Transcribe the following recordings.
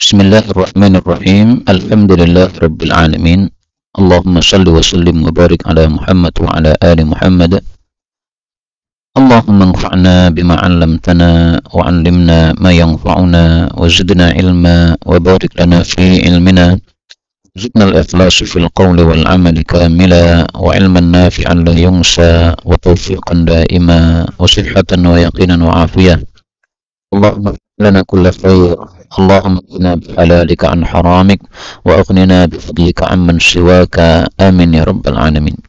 بسم الله الرحمن الرحيم الحمد لله رب العالمين اللهم صل وسلم وبارك على محمد وعلى آل محمد اللهم انفعنا بما علمتنا وعلمنا ما ينفعنا وزدنا علما وبارك لنا في علمنا زدنا الإخلاص في القول والعمل كاملا وعلما نافعا لا ينسى وتوفيقا دائما وصحة ويقينا وعافية اللهم لنا كل خير اللهم اغننا بحلالك عن حرامك وأغننا بفضلك عمن سواك آمين يا رب العالمين.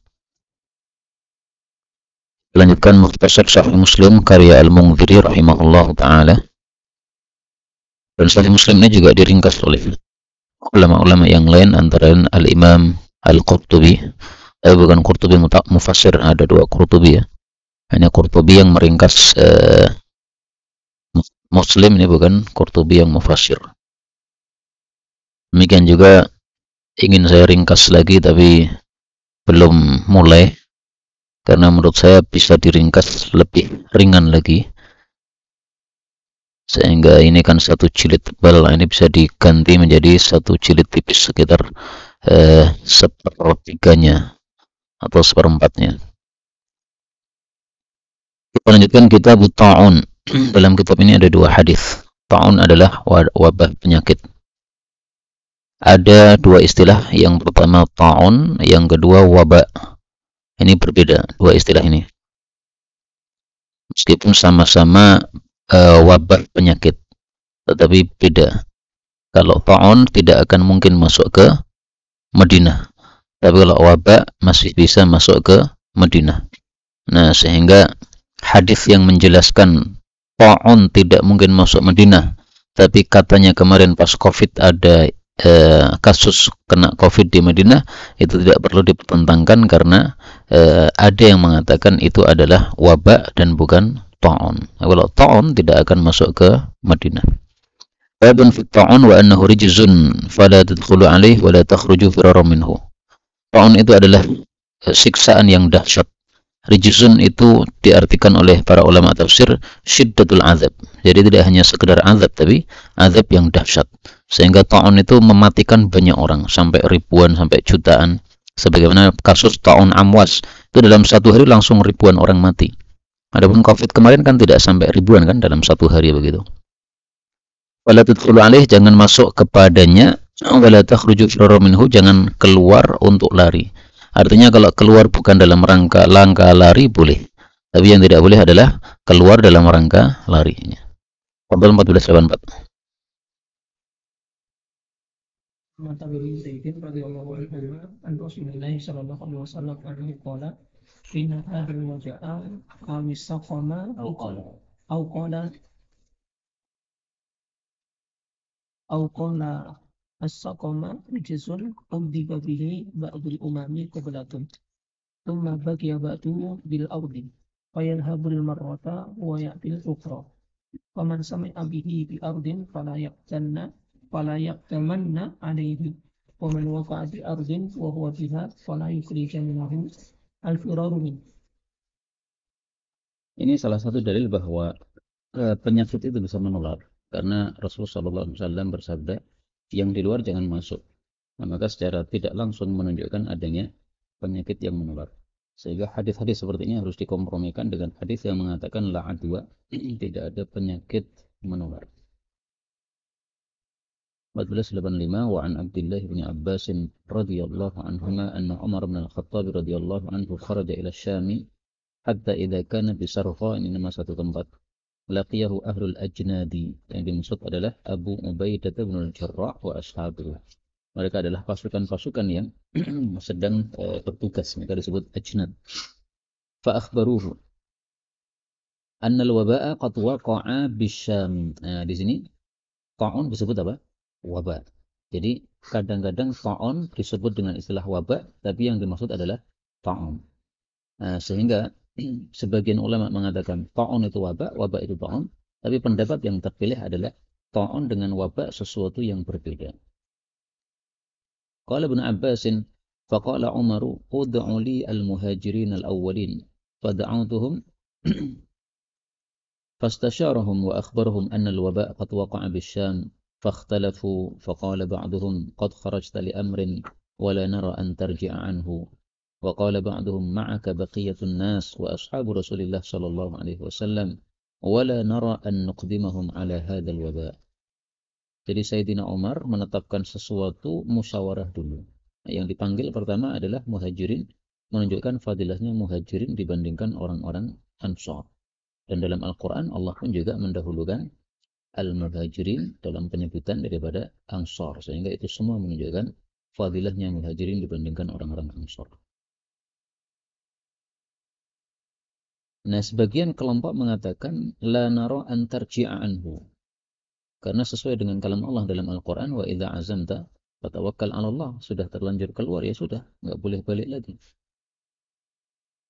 Lanjutkan Mukhtasar Sahih Muslim karya Al-Munziri rahimahullah ta'ala. Dan Sahih Muslim ini juga diringkas oleh ulama-ulama yang lain, antara lain Al-Imam Al-Qurtubi. Bukan Qurtubi Mufassir, ada dua Qurtubi ya. Hanya Qurtubi yang meringkas Muslim, ini bukan Qurtubi yang Mufassir. Demikian juga ingin saya ringkas lagi tapi belum mulai, karena menurut saya bisa diringkas lebih ringan lagi, sehingga ini kan satu jilid tebal, ini bisa diganti menjadi satu jilid tipis sekitar sepertiganya atau seperempatnya. Kita lanjutkan kitab Ta'un. Dalam kitab ini ada dua hadis. Ta'un adalah wabah penyakit. Ada dua istilah, yang pertama ta'un, yang kedua wabah. Ini berbeda dua istilah ini, meskipun sama-sama wabah penyakit, tetapi beda. Kalau ta'un tidak akan mungkin masuk ke Madinah, tapi kalau wabah masih bisa masuk ke Madinah. Nah, sehingga hadis yang menjelaskan ta'un tidak mungkin masuk Madinah, tapi katanya kemarin pas Covid ada kasus kena Covid di Madinah, itu tidak perlu dipertentangkan, karena ada yang mengatakan itu adalah wabak dan bukan ta'un. Kalau ta'un tidak akan masuk ke Madinah. Babun fi ta'un wa annahu rijzun fala tadkhulu alaihi wa la takhruju firara minhu. Ta'un itu adalah siksaan yang dahsyat. Rijzun itu diartikan oleh para ulama tafsir syiddatul azab. Jadi tidak hanya sekedar azab, tapi azab yang dahsyat. Sehingga ta'un itu mematikan banyak orang, sampai ribuan, sampai jutaan. Sebagaimana kasus ta'un Amwas, itu dalam satu hari langsung ribuan orang mati. Adapun Covid kemarin kan tidak sampai ribuan kan dalam satu hari begitu. Wala tadkhulu alaih, jangan masuk kepadanya. Wala takhruju firara minhu, jangan keluar untuk lari. Artinya kalau keluar bukan dalam rangka langkah lari boleh, tapi yang tidak boleh adalah keluar dalam rangka larinya. Fadhal 1484. Mata bin Zaidin radhiyallahu anhu an Rasulullah sallallahu alaihi wasallam anhu qala inna hadhal waja'a amisaqama au qala as-saqama rijzun udiba bihi ba'dul umami qablatum thumma baqiya ba'du bil ardi fayanhabul marrata wa ya'til ukhra faman sami'a bihi bi ardin fala yaktamanna alaihi wa man waqa'a bi ardin wa huwa biha fala yukhrijannahu al-firaru min. Ini salah satu dalil bahwa penyakit itu bisa menular, karena Rasulullah SAW bersabda, yang di luar jangan masuk. Nah, maka secara tidak langsung menunjukkan adanya penyakit yang menular. Sehingga hadis-hadis seperti ini harus dikompromikan dengan hadis yang mengatakan la adwa, tidak ada penyakit menular. 1485 wa an Abdullah bin Abbas radhiyallahu anhuma anna Umar bin Al-Khattab radhiyallahu anhu kharaja ila Syam hatta idza kana bi Sarfa, ini nama satu tempat, laqiyahu ahlul ajnadi, yang dimaksud adalah Abu Ubaidah bin Al-Jarrah wa ashabuhu. Mereka adalah pasukan-pasukan yang sedang bertugas, mereka disebut ajnad. Fa akhbaruhu anna al-waba'a qad waqa'a bisyam. Nah, di sini ta'un disebut apa? Wabah. Jadi kadang-kadang ta'un disebut dengan istilah wabah, tapi yang dimaksud adalah ta'un. Sehingga sebagian ulama mengatakan ta'un itu wabah, wabah itu ta'un, tapi pendapat yang terpilih adalah ta'un dengan wabah sesuatu yang berbeda. Qala Ibnu Abbas faqala Umaru ud'u li al-muhajirin al-awwalin fada'awtuhum fastasharahum wa akhbarahum anna al-waba' qad waqa'a bisyam فاختلفوا فقال بعضهم قد خرجت لأمر ولا نرى أن ترجع عنه وقال بعضهم معك بقية الناس وأصحاب رسول الله صلى الله عليه وسلم ولا نرى أن نقدمهم على هذا الوباء. Jadi Sayyidina Umar menetapkan sesuatu musyawarah dulu. Yang dipanggil pertama adalah muhajirin, menunjukkan fadilahnya muhajirin dibandingkan orang-orang Ansar. Dan dalam Al-Quran Allah pun juga mendahulukan al-muhajirin dalam penyebutan daripada Ansar. Sehingga itu semua menunjukkan fadilahnya muhajirin dibandingkan orang-orang Ansar. Nah, sebagian kelompok mengatakan la nara an tarji'a anhu. Karena sesuai dengan kalam Allah dalam Al-Quran, wa idza azamta fatawakkal 'ala Allah, sudah terlanjur keluar ya sudah, enggak boleh balik lagi.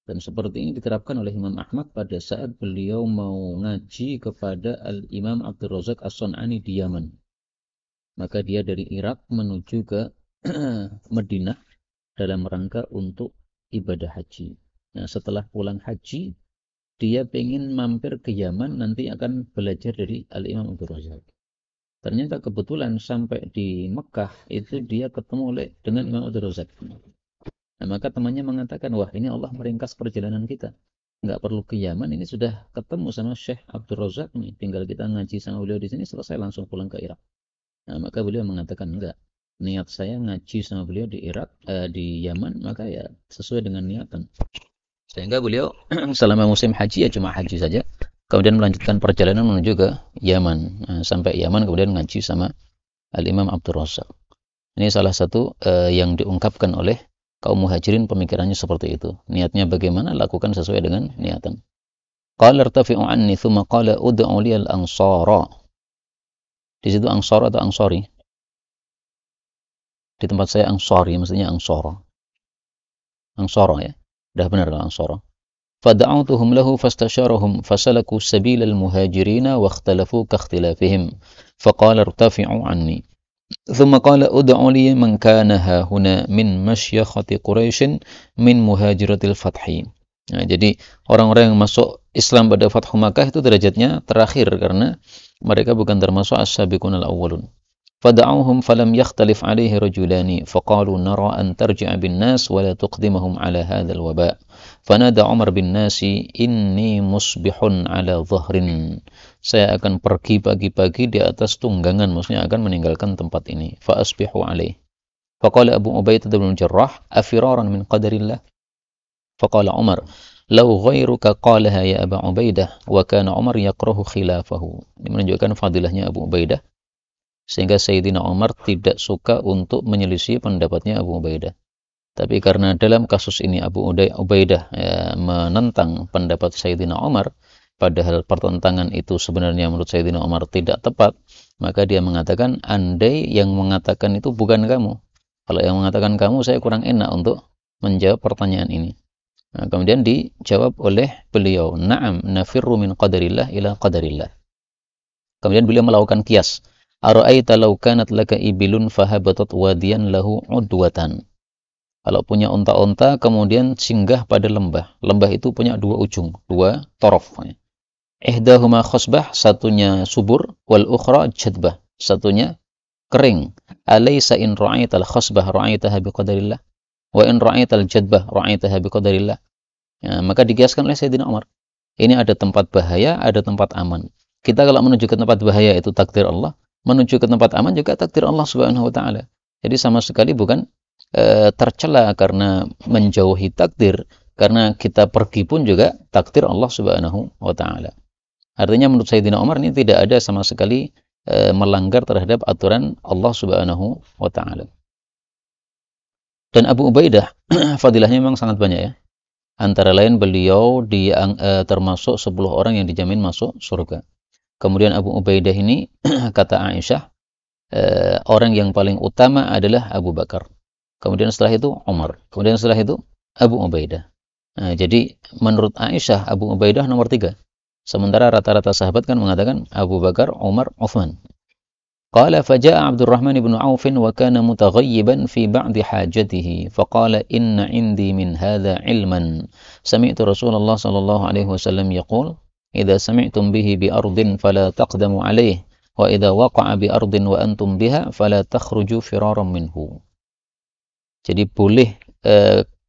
Dan seperti ini diterapkan oleh Imam Ahmad pada saat beliau mau ngaji kepada Al-Imam Abdul Razak As-Sun'ani di Yaman. Maka dia dari Irak menuju ke Madinah dalam rangka untuk ibadah haji. Nah, setelah pulang haji, dia pengen mampir ke Yaman, nanti akan belajar dari Al-Imam Abdul Razak. Ternyata kebetulan sampai di Mekah itu dia ketemu dengan Imam Abdul Razak. Nah, maka temannya mengatakan, wah ini Allah meringkas perjalanan kita. Nggak perlu ke Yaman, ini sudah ketemu sama Syekh Abdul Razak nih. Tinggal kita ngaji sama beliau di sini, selesai langsung pulang ke Irak. Nah, maka beliau mengatakan, enggak. Niat saya ngaji sama beliau di Irak, di Yaman, maka ya sesuai dengan niatan. Sehingga beliau selama musim haji ya cuma haji saja. Kemudian melanjutkan perjalanan menuju ke Yaman. Nah, sampai Yaman kemudian ngaji sama Al-Imam Abdul Razak. Ini salah satu yang diungkapkan oleh kaum muhajirin, pemikirannya seperti itu. Niatnya bagaimana? Lakukan sesuai dengan niatan. Qala irtafi'u anni thumma qala ud'u li al-ansara. Di situ ansar atau ansari? Di tempat saya ansari, maksudnya ansara. Ansara ya. Dah benar ansara. فدعوتهم له فاستشارهم فسلكوا سبيل المهاجرين واختلفوا كاختلافهم فقال ارتفعوا عني ثم قال ادعوا لي من كان ها هنا من مشيخة قريش من مهاجرة الفتح. Nah, jadi orang-orang yang masuk Islam pada Fathu Makkah itu derajatnya terakhir karena mereka bukan termasuk as-sabiqun al-awwalun. فدعوهم فلم يختلف عليه رجلان فقالوا نرى أن ترجع بالناس ولا تقدمهم على هذا الوباء فنادى عمر بالناس إني مصبح على ظهر, saya akan pergi pagi-pagi di atas tunggangan, maksudnya akan meninggalkan tempat ini. فأصبحوا عليه فقال أبو عبيدة بن الجراح أفرارا من قدر الله فقال عمر لو غيرك قالها يا أبا عبيدة وكان عمر يكره خلافه. Ini menunjukkan fadilahnya Abu Ubaidah, sehingga Sayyidina Umar tidak suka untuk menyelisih pendapatnya Abu Ubaidah. Tapi karena dalam kasus ini Abu Ubaidah menentang pendapat Sayyidina Umar, padahal pertentangan itu sebenarnya menurut Sayyidina Umar tidak tepat, maka dia mengatakan, andai yang mengatakan itu bukan kamu. Kalau yang mengatakan kamu, saya kurang enak untuk menjawab pertanyaan ini. Nah, kemudian dijawab oleh beliau, na'am nafirru min qadarillah ila qadarillah. Kemudian beliau melakukan kias. Ara'aita law kanat laka ibilun fahabatat wadiyan lahu udwatan. Kalau punya unta-unta kemudian singgah pada lembah. Lembah itu punya dua ujung, dua torof. Ihdahuma khasbah, satunya subur, wal ukhra jadbah, satunya kering. Alaysa in ra'aital khasbah ra'aitaha biqadarillah wa in ra'aital jadbah ra'aitaha biqadarillah. Ya, maka dikiaskan oleh Sayyidina Umar. Ini ada tempat bahaya, ada tempat aman. Kita kalau menuju ke tempat bahaya itu takdir Allah, menuju ke tempat aman juga takdir Allah Subhanahu wa taala. Jadi sama sekali bukan tercela karena menjauhi takdir, karena kita pergi pun juga takdir Allah Subhanahu wa taala. Artinya menurut Sayyidina Umar ini tidak ada sama sekali melanggar terhadap aturan Allah Subhanahu wa taala. Dan Abu Ubaidah fadilahnya memang sangat banyak ya. Antara lain beliau termasuk 10 orang yang dijamin masuk surga. Kemudian Abu Ubaidah ini, kata Aisyah, orang yang paling utama adalah Abu Bakar. Kemudian setelah itu Umar. Kemudian setelah itu Abu Ubaidah. Nah, jadi menurut Aisyah, Abu Ubaidah nomor 3. Sementara rata-rata sahabat kan mengatakan Abu Bakar, Umar, Uthman. Qala faja'a Abdurrahman ibn Auf wa kana mutaghayyiban fi ba'di hajatihi. Faqala inna indi min hadha ilman. Sami'tu Rasulullah sallallahu alaihi wasallam yaqul إذا سمعتم به بأرض فلا تقدموا عليه wa idza waqa'a bi ardin wa antum biha fala takhruju firaran minhu. Jadi boleh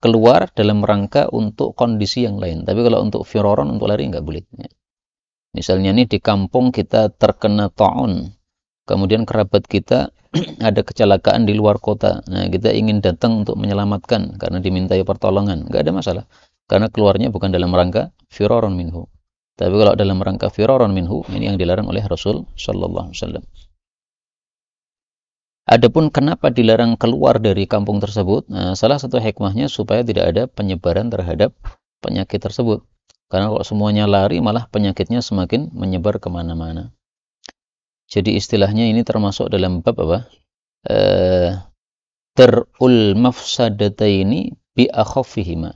keluar dalam rangka untuk kondisi yang lain. Tapi kalau untuk firaran, untuk lari nggak boleh. Misalnya nih di kampung kita terkena ta'un, kemudian kerabat kita ada kecelakaan di luar kota. Nah, kita ingin datang untuk menyelamatkan karena dimintai pertolongan. Nggak ada masalah. Karena keluarnya bukan dalam rangka firaran minhu. Tapi kalau dalam rangka firaran minhu, ini yang dilarang oleh Rasul sallallahu alaihi wasallam. Adapun kenapa dilarang keluar dari kampung tersebut? Nah, salah satu hikmahnya supaya tidak ada penyebaran terhadap penyakit tersebut. Karena kalau semuanya lari, malah penyakitnya semakin menyebar kemana-mana. Jadi istilahnya ini termasuk dalam bab apa? Dar'ul mafsadataini bi akhaffihima.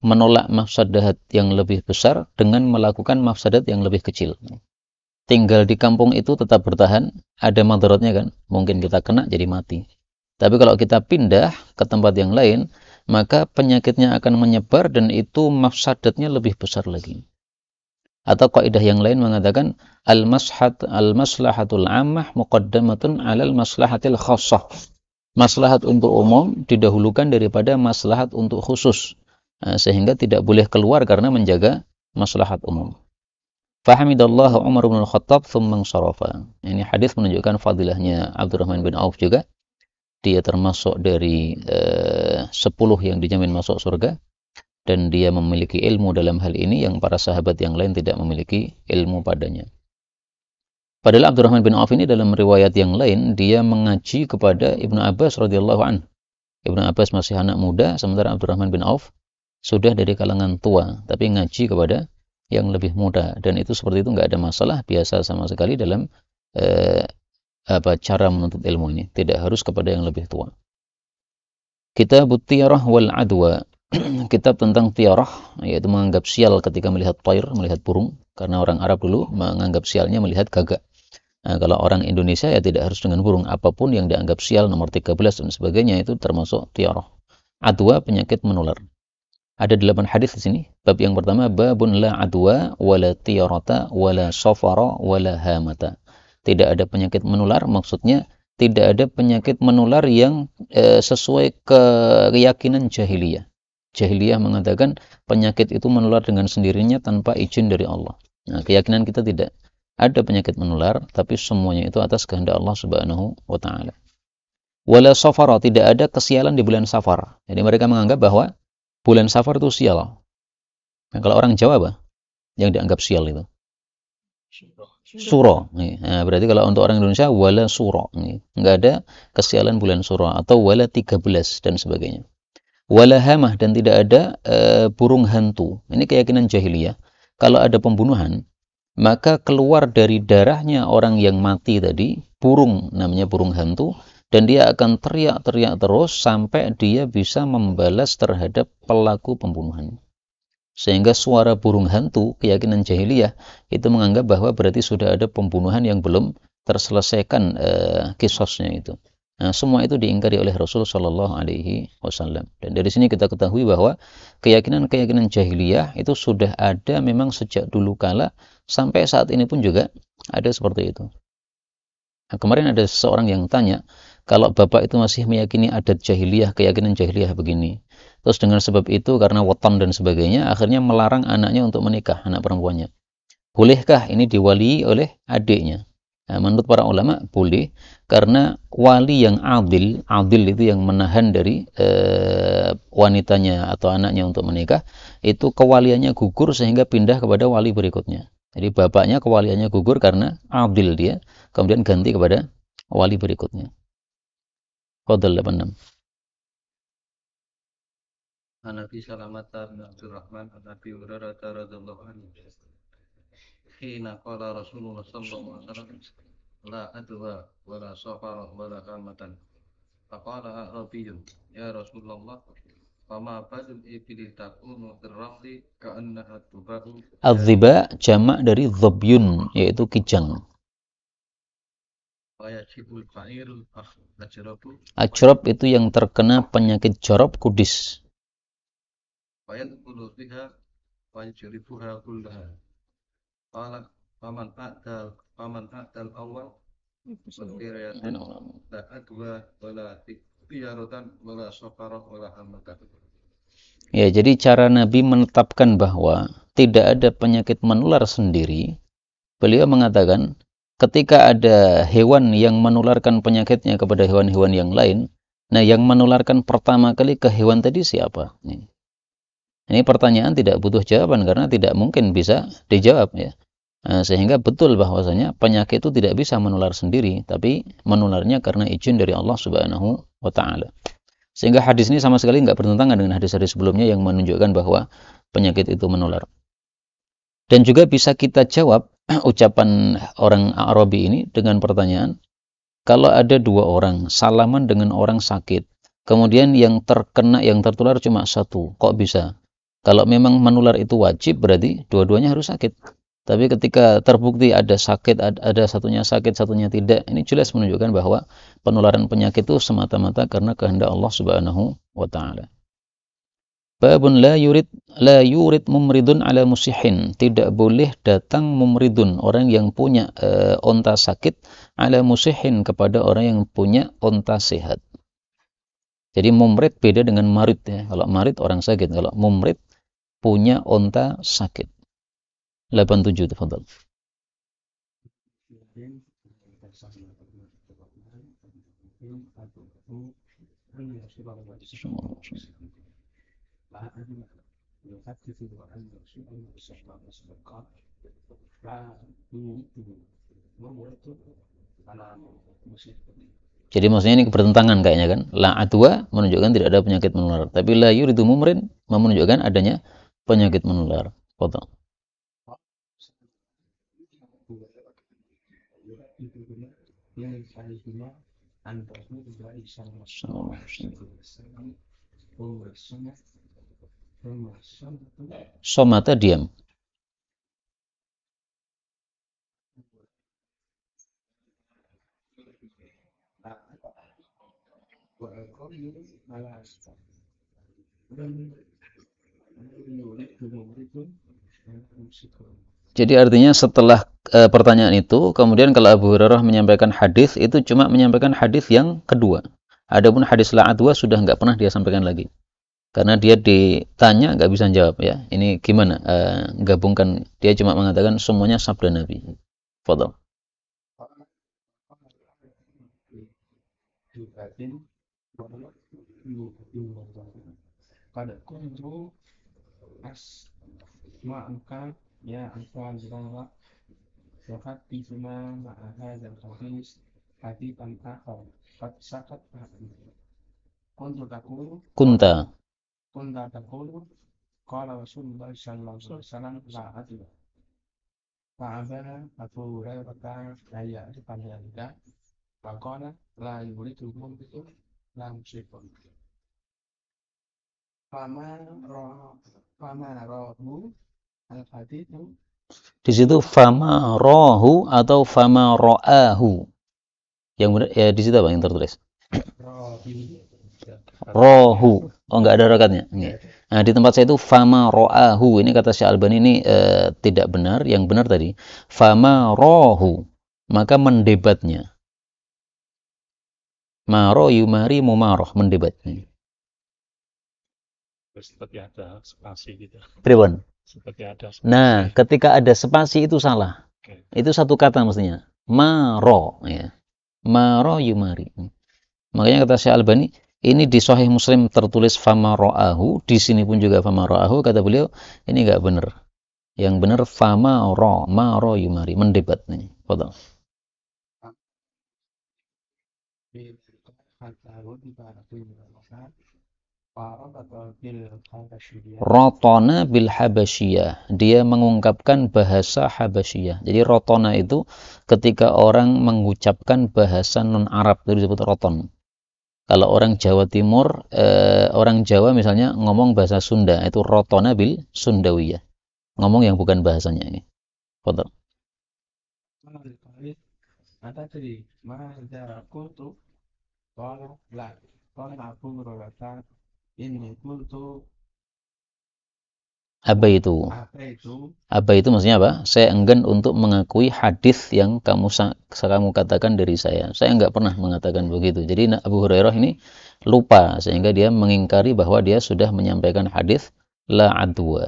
Menolak mafsadat yang lebih besar dengan melakukan mafsadat yang lebih kecil. Tinggal di kampung itu tetap bertahan, ada madaratnya kan? Mungkin kita kena jadi mati. Tapi kalau kita pindah ke tempat yang lain, maka penyakitnya akan menyebar dan itu mafsadatnya lebih besar lagi. Atau kaidah yang lain mengatakan al-maslahatul ammah muqaddamatun 'alal maslahatil khassah. Maslahat untuk umum didahulukan daripada maslahat untuk khusus. Sehingga tidak boleh keluar karena menjaga maslahat umum. Fahamidallahu Umar bin Al-Khattab thumma sarafa. Ini hadis menunjukkan fadilahnya Abdurrahman bin Auf juga. Dia termasuk dari 10 yang dijamin masuk surga dan dia memiliki ilmu dalam hal ini yang para sahabat yang lain tidak memiliki ilmu padanya. Padahal Abdurrahman bin Auf ini dalam riwayat yang lain dia mengaji kepada Ibnu Abbas radhiyallahu anhu. Ibnu Abbas masih anak muda sementara Abdurrahman bin Auf sudah dari kalangan tua tapi ngaji kepada yang lebih muda dan itu seperti itu nggak ada masalah, biasa sama sekali dalam cara menuntut ilmu ini, tidak harus kepada yang lebih tua. Kitab Tiarah wal Adwa, kitab tentang tiarah, yaitu menganggap sial ketika melihat tair, melihat burung, karena orang Arab dulu menganggap sialnya melihat gagak. Nah, kalau orang Indonesia ya tidak harus dengan burung, apapun yang dianggap sial nomor 13 dan sebagainya itu termasuk tiarah. Adwa, penyakit menular. Ada 8 hadis di sini. Bab yang pertama, babun la adwa wala tiyarata wala safara wala hamata. Tidak ada penyakit menular, maksudnya tidak ada penyakit menular yang sesuai keyakinan jahiliyah. Jahiliyah mengatakan penyakit itu menular dengan sendirinya tanpa izin dari Allah. Nah, keyakinan kita tidak ada penyakit menular, tapi semuanya itu atas kehendak Allah Subhanahu wa taala. Wala safara, tidak ada kesialan di bulan Safar. Jadi mereka menganggap bahwa bulan Safar itu sial. Nah, kalau orang Jawa apa? Yang dianggap sial itu? Suro. Nah, berarti kalau untuk orang Indonesia wala suro. Enggak ada kesialan bulan Suro atau wala 13 dan sebagainya. Wala hamah, dan tidak ada burung hantu. Ini keyakinan jahiliyah. Kalau ada pembunuhan, maka keluar dari darahnya orang yang mati tadi burung, namanya burung hantu, dan dia akan teriak-teriak terus sampai dia bisa membalas terhadap pelaku pembunuhan. Sehingga suara burung hantu, keyakinan jahiliyah, itu menganggap bahwa berarti sudah ada pembunuhan yang belum terselesaikan kisosnya itu. Nah, semua itu diingkari oleh Rasul Shallallahu Alaihi Wasallam. Dan dari sini kita ketahui bahwa keyakinan-keyakinan jahiliyah itu sudah ada memang sejak dulu kala, sampai saat ini pun juga ada seperti itu. Nah, kemarin ada seseorang yang tanya, kalau bapak itu masih meyakini adat jahiliyah, keyakinan jahiliyah begini, terus dengan sebab itu karena weton dan sebagainya, akhirnya melarang anaknya untuk menikah, anak perempuannya. Bolehkah ini diwali oleh adiknya? Nah, menurut para ulama boleh, karena wali yang adil itu yang menahan dari wanitanya atau anaknya untuk menikah, itu kewaliannya gugur sehingga pindah kepada wali berikutnya. Jadi bapaknya kewaliannya gugur karena adil dia, kemudian ganti kepada wali berikutnya. Qadal 86. Nabi Salamat bin Abdurrahman an Abi Hurairah radhiyallahu anhu. Hina qala Rasulullah sallallahu alaihi wasallam la adwa wala safara wala hamatan. Faqala Arabiyyun ya Rasulullah fama badul ibli takunu dirrahli ka'annaha tubahu. Az-ziba jamak dari dhabyun, yaitu kijang. Wayajibul fa'irul ajrabu. Ajrab itu yang terkena penyakit jorok kudis. Wayadkhulu fiha wayajribuha kullaha. Qala faman a'dal awal bakteriyatin la adwa wala tiyarotan wala sofaroh wala hamatan. Ya, jadi cara Nabi menetapkan bahwa tidak ada penyakit menular sendiri, beliau mengatakan ketika ada hewan yang menularkan penyakitnya kepada hewan-hewan yang lain, nah yang menularkan pertama kali ke hewan tadi siapa? Ini pertanyaan tidak butuh jawaban karena tidak mungkin bisa dijawab ya. Sehingga betul bahwasanya penyakit itu tidak bisa menular sendiri, tapi menularnya karena izin dari Allah Subhanahu wa taala. Sehingga hadis ini sama sekali nggak bertentangan dengan hadis-hadis sebelumnya yang menunjukkan bahwa penyakit itu menular. Dan juga bisa kita jawab ucapan orang Arabi ini dengan pertanyaan, kalau ada dua orang salaman dengan orang sakit, kemudian yang terkena, yang tertular cuma satu, kok bisa? Kalau memang menular itu wajib, berarti dua-duanya harus sakit. Tapi ketika terbukti ada sakit, ada satunya sakit, satunya tidak, ini jelas menunjukkan bahwa penularan penyakit itu semata-mata karena kehendak Allah Subhanahu wa taala. Babun la yurid mumridun ala musihin. Tidak boleh datang mumridun, orang yang punya onta sakit, ala musihin, kepada orang yang punya onta sehat. Jadi mumrid beda dengan marid ya. Kalau marid orang sakit, kalau mumrid punya onta sakit. 87 tafadhal. Jadi maksudnya ini bertentangan kayaknya kan. La adwa menunjukkan tidak ada penyakit menular. Tapi la yuridu mumrin menunjukkan adanya penyakit menular. Foto. Somata diam. Jadi artinya setelah pertanyaan itu, kemudian kalau Abu Hurairah menyampaikan hadis, itu cuma menyampaikan hadis yang kedua. Adapun hadis la adwa sudah nggak pernah dia sampaikan lagi. Karena dia ditanya nggak bisa jawab ya. Ini gimana? Gabungkan, dia cuma mengatakan semuanya sabda Nabi. Fadhal. Kunta. Di situ fama rohu atau fama ro'ahu. Yang benar ya di situ apa yang tertulis? Rohu. Oh enggak ada rokatnya. Nah di tempat saya itu fama ro'ahu. Ini kata Syekh Albani ini tidak benar. Yang benar tadi fama rohu, maka mendebatnya. Maro yumari mumaroh, mendebat. Seperti ada spasi gitu. Pribon. Seperti ada spasi. Nah, ketika ada spasi itu salah. Okay. Itu satu kata mestinya. Maro ya. Maro yumari. Makanya kata Syekh Albani, ini di Sahih Muslim tertulis fama ro'ahu, di sini pun juga fama ro'ahu, kata beliau, ini enggak benar. Yang benar fama ro, maro yumari, mendebat nih. Foto. Rotona bil Habasyiyah. Dia mengungkapkan bahasa Habasyiyah. Jadi rotona itu ketika orang mengucapkan bahasa non-Arab, itu disebut roton. Kalau orang Jawa Timur, orang Jawa misalnya ngomong bahasa Sunda, itu rotona bil Sundawiyah. Ngomong yang bukan bahasanya ini. Foto. Aba itu. Aba itu maksudnya apa? Saya enggan untuk mengakui hadis yang kamu katakan dari saya. Saya enggak pernah mengatakan begitu. Jadi Abu Hurairah ini lupa sehingga dia mengingkari bahwa dia sudah menyampaikan hadis la adwa.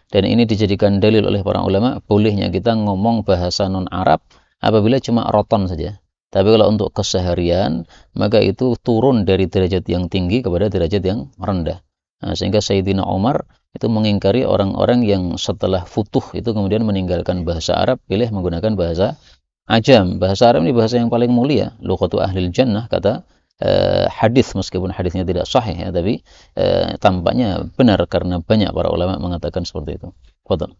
Dan ini dijadikan dalil oleh para ulama bolehnya kita ngomong bahasa non Arab apabila cuma roton saja. Tapi kalau untuk keseharian maka itu turun dari derajat yang tinggi kepada derajat yang rendah. Nah, sehingga Sayyidina Umar itu mengingkari orang-orang yang setelah futuh itu kemudian meninggalkan bahasa Arab, pilih menggunakan bahasa Ajam. Bahasa Arab ini bahasa yang paling mulia, lughatu ahlil jannah, kata hadis, meskipun hadisnya tidak sahih ya, tapi tampaknya benar karena banyak para ulama mengatakan seperti itu. Fadhal.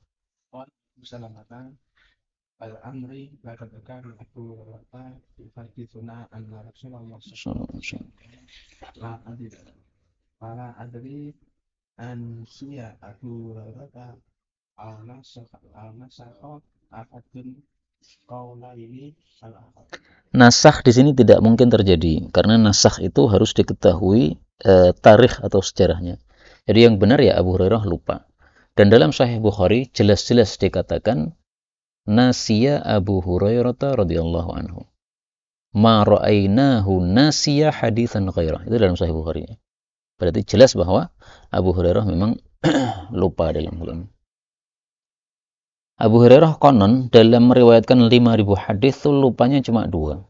Al-Amri mengatakan Abu Hurairah yuhaditsuna anna Rasulullah la adri an siya Abu Hurairah al-nasakh akadun qaulaini al-akhar. Nasakh di sini tidak mungkin terjadi karena nasakh itu harus diketahui tarikh atau sejarahnya. Jadi yang benar ya Abu Hurairah lupa. Dan dalam Sahih Bukhari jelas-jelas dikatakan nasiya Abu Hurairah radhiyallahu anhu. Ma ra'ainahu nasiya haditsan ghairah. Itu dalam Sahih Bukhari. Berarti jelas bahwa Abu Hurairah memang lupa dalam hal ini. Abu Hurairah konon dalam meriwayatkan 5.000 hadis itu lupanya cuma 2.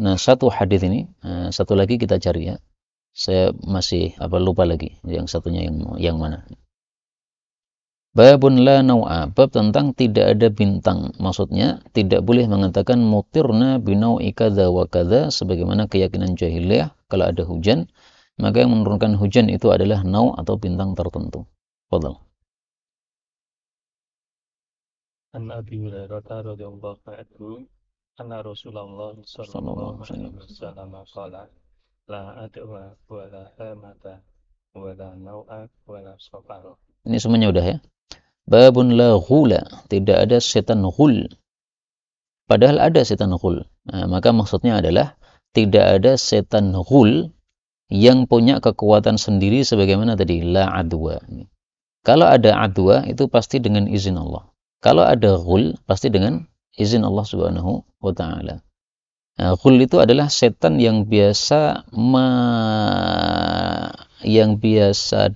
Nah, satu hadis ini, satu lagi kita cari ya. Saya masih lupa lagi yang satunya yang mana. Babun la nau'a, bab tentang tidak ada bintang. Maksudnya tidak boleh mengatakan mutirna binau'i kadza wa kadza sebagaimana keyakinan jahiliyah kalau ada hujan, maka yang menurunkan hujan itu adalah nau atau bintang tertentu. Fadhal. An Abi Hurairah radhiyallahu anhu anna Rasulullah sallallahu alaihi wasallam qala la adwa wa la hamata wa la nau'a wa la safara. Ini semuanya udah ya. Babun la ghula, tidak ada setan ghul. Padahal ada setan ghul. Nah, maka maksudnya adalah tidak ada setan ghul yang punya kekuatan sendiri sebagaimana tadi la adwa. Kalau ada adwa itu pasti dengan izin Allah. Kalau ada ghul pasti dengan izin Allah Subhanahu wa taala. Nah, ghul itu adalah setan yang biasa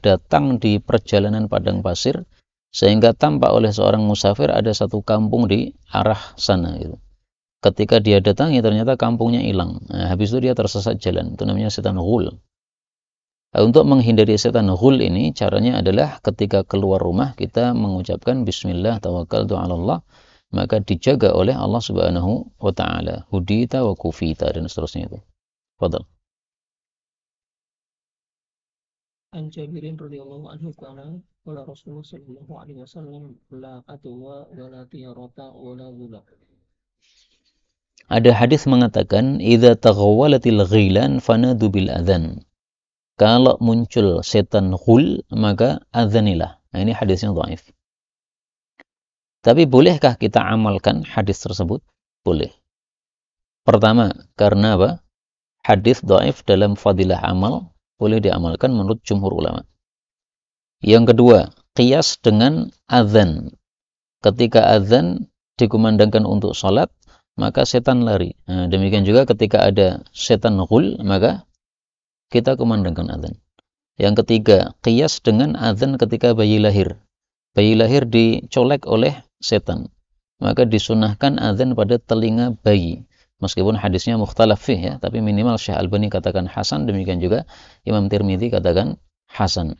datang di perjalanan padang pasir sehingga tampak oleh seorang musafir ada satu kampung di arah sana gitu. Ketika dia datangi ternyata kampungnya hilang. Nah, habis itu dia tersesat jalan. Itu namanya setan ghul. Untuk menghindari setan ghul ini caranya adalah ketika keluar rumah kita mengucapkan bismillah tawakkaltu 'ala Allah, maka dijaga oleh Allah Subhanahu wa taala. Hudita wa kufita dan seterusnya itu. Fadhal. An Jabirin radhiyallahu anhu qala Rasulullah sallallahu alaihi wasallam la atwa wa la tiyarata wa la ghula. Ada hadis mengatakan idza taghawwalatil ghilan fanadu bil adzan. Kalau muncul setan ghul maka adzanilah. Nah, ini hadisnya dhaif. Tapi bolehkah kita amalkan hadis tersebut? Boleh. Pertama, karena apa? Hadis dhaif dalam fadilah amal boleh diamalkan menurut jumhur ulama. Yang kedua, qiyas dengan azan. Ketika azan dikumandangkan untuk salat, maka setan lari. Nah, demikian juga ketika ada setan ghul, maka kita kumandangkan azan. Yang ketiga, qiyas dengan azan ketika bayi lahir. Bayi lahir dicolek oleh setan. Maka disunahkan azan pada telinga bayi. Meskipun hadisnya mukhtalaf fih ya, tapi minimal Syekh Albani katakan hasan, demikian juga Imam Tirmidzi katakan hasan.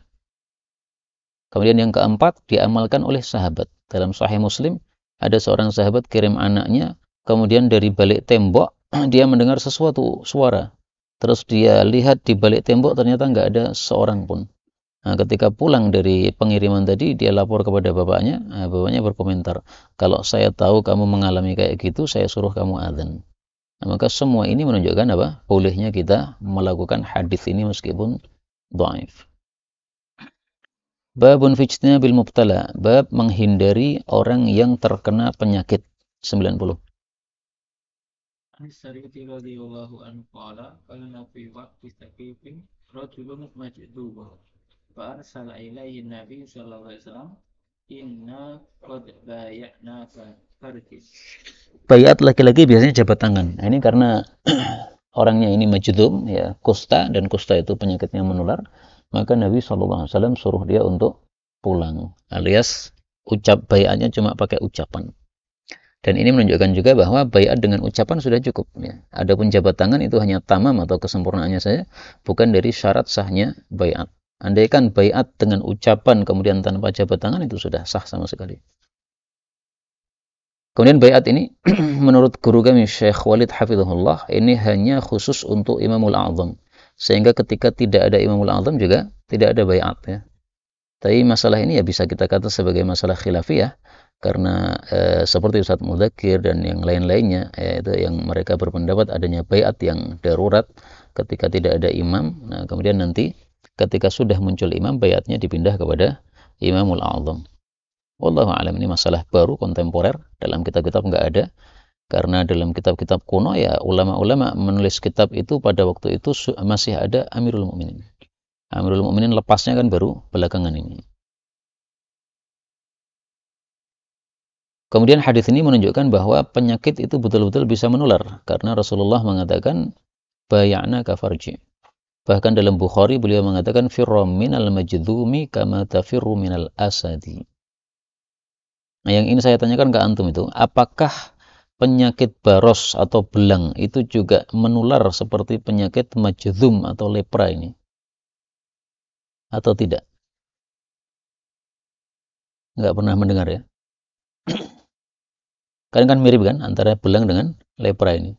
Kemudian yang keempat diamalkan oleh sahabat. Dalam Sahih Muslim ada seorang sahabat kirim anaknya, kemudian dari balik tembok dia mendengar sesuatu suara. Terus dia lihat di balik tembok ternyata nggak ada seorang pun. Nah, ketika pulang dari pengiriman tadi dia lapor kepada bapaknya. Nah, bapaknya berkomentar, kalau saya tahu kamu mengalami kayak gitu, saya suruh kamu adzan. Nah, maka semua ini menunjukkan apa? Bolehnya kita melakukan hadis ini meskipun dhaif. Babun fijtinabil bil mubtala, bab menghindari orang yang terkena penyakit. 90. As-Sariqi radhiyallahu anhu qala kana fi waqti saqifin rajulun majduh fa arsala ilaihi Nabi sallallahu alaihi wasallam inna qad bay'naka farji. Bayat laki-laki biasanya jabat tangan. Nah, ini karena orangnya ini majdum, ya, kusta, dan kusta itu penyakitnya menular, maka Nabi SAW suruh dia untuk pulang, alias ucap bayatnya cuma pakai ucapan. Dan ini menunjukkan juga bahwa bayat dengan ucapan sudah cukup. Ya. Adapun jabat tangan itu hanya tamam atau kesempurnaannya saja, bukan dari syarat sahnya bayat. Andaikan bayat dengan ucapan kemudian tanpa jabat tangan itu sudah sah sama sekali. Kemudian bayat ini menurut guru kami Syekh Walid Hafizahullah ini hanya khusus untuk Imamul A'zam. Sehingga ketika tidak ada Imamul A'zam juga tidak ada bayat, ya. Tapi masalah ini ya bisa kita kata sebagai masalah khilafiyah karena seperti Ustaz Mudzakir dan yang lain-lainnya, yaitu yang mereka berpendapat adanya bayat yang darurat ketika tidak ada imam. Nah, kemudian nanti ketika sudah muncul imam, bayatnya dipindah kepada Imamul A'zam. Wallahu a'lam, ini masalah baru kontemporer, dalam kitab-kitab nggak ada, karena dalam kitab-kitab kuno ya ulama-ulama menulis kitab itu pada waktu itu masih ada Amirul Mukminin. Amirul Mukminin lepasnya kan baru belakangan ini. Kemudian hadis ini menunjukkan bahwa penyakit itu betul-betul bisa menular karena Rasulullah mengatakan bay'na kafarji. Bahkan dalam Bukhari beliau mengatakan firra minal majdhumi kama tafirru minal asadi. Nah, yang ini saya tanyakan ke antum itu, apakah penyakit baros atau belang itu juga menular seperti penyakit majdhum atau lepra ini? Atau tidak? Nggak pernah mendengar, ya? Kan mirip kan antara belang dengan lepra ini.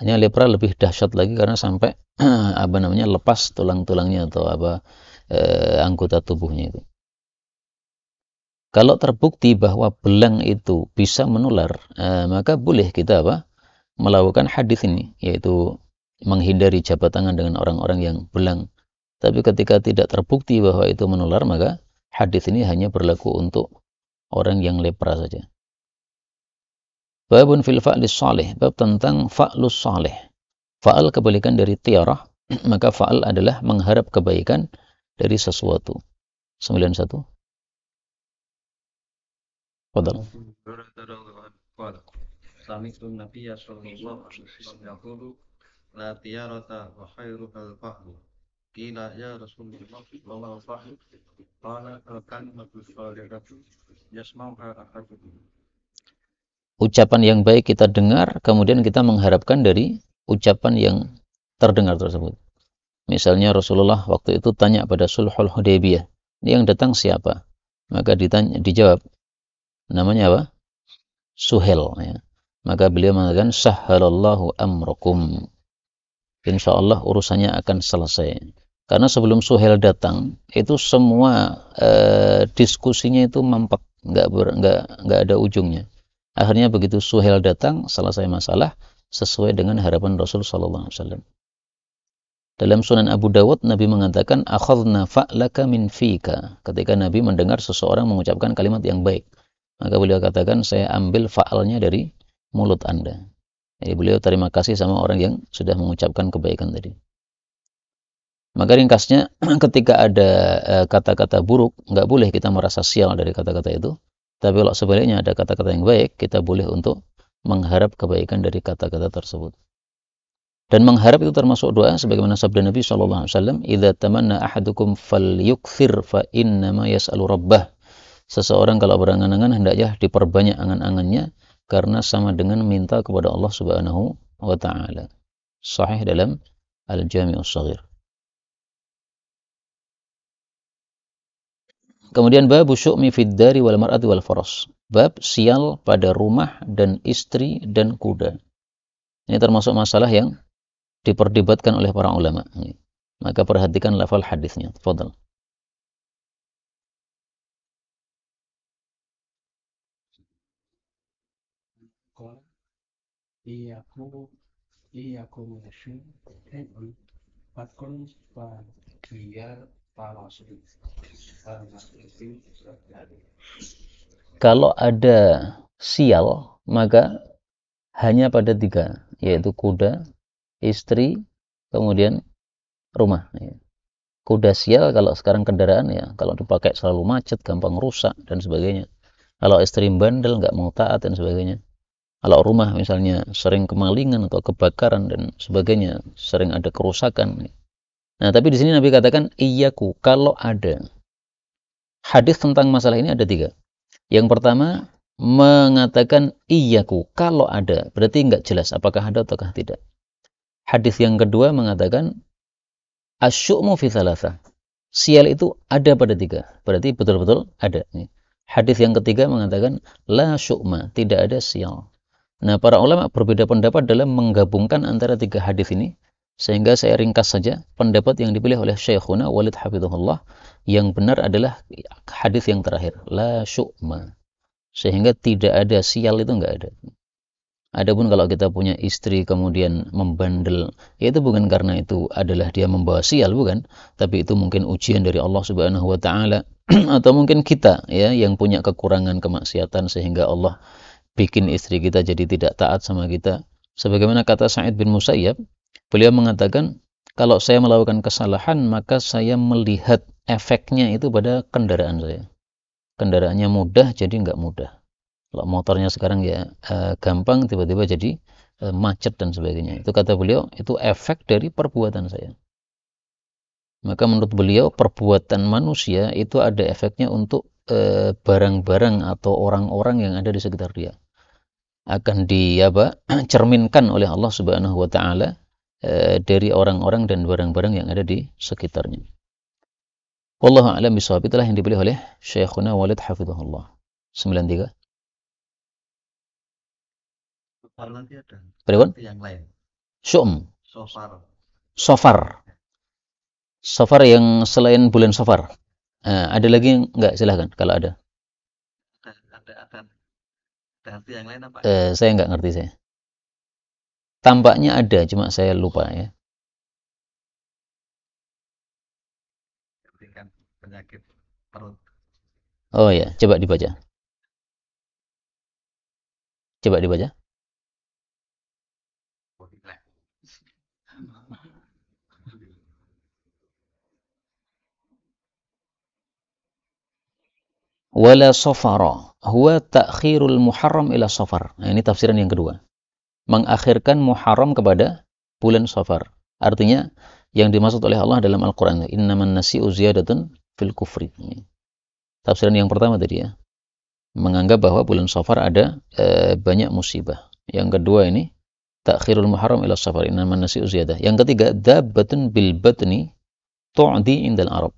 Hanya lepra lebih dahsyat lagi karena sampai lepas tulang-tulangnya atau anggota tubuhnya itu. Kalau terbukti bahwa belang itu bisa menular, maka boleh kita melakukan hadis ini, yaitu menghindari jabat tangan dengan orang-orang yang belang. Tapi ketika tidak terbukti bahwa itu menular, maka hadis ini hanya berlaku untuk orang yang lepra saja. Babun fil fa'lis salih, bab tentang fa'lus salih. Fa'al kebalikan dari tiarah, maka fa'al adalah mengharap kebaikan dari sesuatu. 91. Fadal. Sami'tu Nabiyya sallallahu alaihi wasallam yaqulu la tiyarata wa khairuhal fahmu. Qila ya Rasulullah wa fahmu. Qala al-kalimatu shalihatu yasma'uha ahadukum. Ucapan yang baik kita dengar, kemudian kita mengharapkan dari ucapan yang terdengar tersebut. Misalnya Rasulullah waktu itu tanya pada Sulhul Hudaybiyah, ini yang datang siapa? Maka dijawab, namanya apa? Suhel. Ya. Maka beliau mengatakan, sahhalallahu amrakum. Insya Allah urusannya akan selesai. Karena sebelum Suhel datang, itu semua diskusinya itu mampet, nggak ada ujungnya. Akhirnya begitu Suhel datang, selesai masalah sesuai dengan harapan Rasul sallallahu alaihi wasallam. Dalam Sunan Abu Dawud, Nabi mengatakan, akhadna fa'laka min fika. Ketika Nabi mendengar seseorang mengucapkan kalimat yang baik, maka beliau katakan, saya ambil fa'alnya dari mulut Anda. Jadi beliau terima kasih sama orang yang sudah mengucapkan kebaikan tadi. Maka ringkasnya, ketika ada kata-kata buruk, nggak boleh kita merasa sial dari kata-kata itu. Tapi kalau sebaliknya ada kata-kata yang baik, kita boleh untuk mengharap kebaikan dari kata-kata tersebut. Dan mengharap itu termasuk doa, sebagaimana sabda Nabi SAW, "Idza tamanna ahadukum falyukthir fa innama yas'alu rabbah." Seseorang kalau berangan-angan hendaknya diperbanyak angan-angannya karena sama dengan minta kepada Allah Subhanahu wa taala. Sahih dalam Al-Jami'us Shaghir. Kemudian bab syu'mi fid dari wal mar'ati wal faras. Bab sial pada rumah dan istri dan kuda. Ini termasuk masalah yang diperdebatkan oleh para ulama. Maka perhatikan lafal hadisnya. Tafadhal. Qala iyaku nasyun hibul fakun fa biya falasul. Kalau ada sial, maka hanya pada 3, yaitu kuda, istri, kemudian rumah. Kuda sial kalau sekarang kendaraan ya, kalau dipakai selalu macet, gampang rusak dan sebagainya. Kalau istri bandel nggak mau taat dan sebagainya. Kalau rumah misalnya sering kemalingan atau kebakaran dan sebagainya, sering ada kerusakan. Nah, tapi di sini Nabi katakan iyyaku, kalau ada. Hadis tentang masalah ini ada 3. Yang pertama mengatakan iyyaku, kalau ada, berarti nggak jelas apakah ada ataukah tidak. Hadis yang kedua mengatakan asyu'mu fi thalatha. Sial itu ada pada 3. Berarti betul-betul ada. Hadis yang ketiga mengatakan la syu'ma, tidak ada sial. Nah, para ulama berbeda pendapat dalam menggabungkan antara 3 hadis ini, sehingga saya ringkas saja pendapat yang dipilih oleh Syekhuna Walid Hafizahullah. Yang benar adalah hadis yang terakhir, la syu'ma. Sehingga tidak ada sial, itu enggak ada. Adapun kalau kita punya istri kemudian membandel, ya itu bukan karena itu adalah dia membawa sial, bukan, tapi itu mungkin ujian dari Allah Subhanahu wa taala atau mungkin kita ya yang punya kekurangan kemaksiatan sehingga Allah bikin istri kita jadi tidak taat sama kita. Sebagaimana kata Sa'id bin Musayyab, beliau mengatakan, kalau saya melakukan kesalahan, maka saya melihat efeknya itu pada kendaraan saya. Kendaraannya mudah, jadi nggak mudah. Kalau motornya sekarang ya gampang, tiba-tiba jadi macet dan sebagainya. Itu kata beliau, itu efek dari perbuatan saya. Maka menurut beliau, perbuatan manusia itu ada efeknya untuk barang-barang atau orang-orang yang ada di sekitar dia. Akan cerminkan oleh Allah Subhanahu wa taala dari orang-orang dan barang-barang yang ada di sekitarnya. Wallahu a'lam bishawab. Itulah yang dipilih oleh Syekhuna Walid Hafizahullah. 93. Sofar nanti ada. Berapa? Yang lain. Syum. Sofar. Sofar. Sofar yang selain bulan Sofar. Ada lagi enggak? Silahkan kalau ada. Ada arti yang lain apa? Saya nggak ngerti saya. Tampaknya ada, cuma saya lupa ya. Kan penyakit perut. Oh ya, coba dibaca. Coba dibaca. Wala safara huwa ta'khirul muharram ila safar. Nah, ini tafsiran yang kedua. Mengakhirkan Muharram kepada bulan Safar. Artinya yang dimaksud oleh Allah dalam Al-Qur'an, innaman nasi'u ziyadatun fil kufri. Tafsiran yang pertama tadi ya. Menganggap bahwa bulan Safar ada banyak musibah. Yang kedua ini ta'khirul Muharram ila Safar, innaman nasi'u ziyadah. Yang ketiga dabbatun bil batni tu'di indal Arab.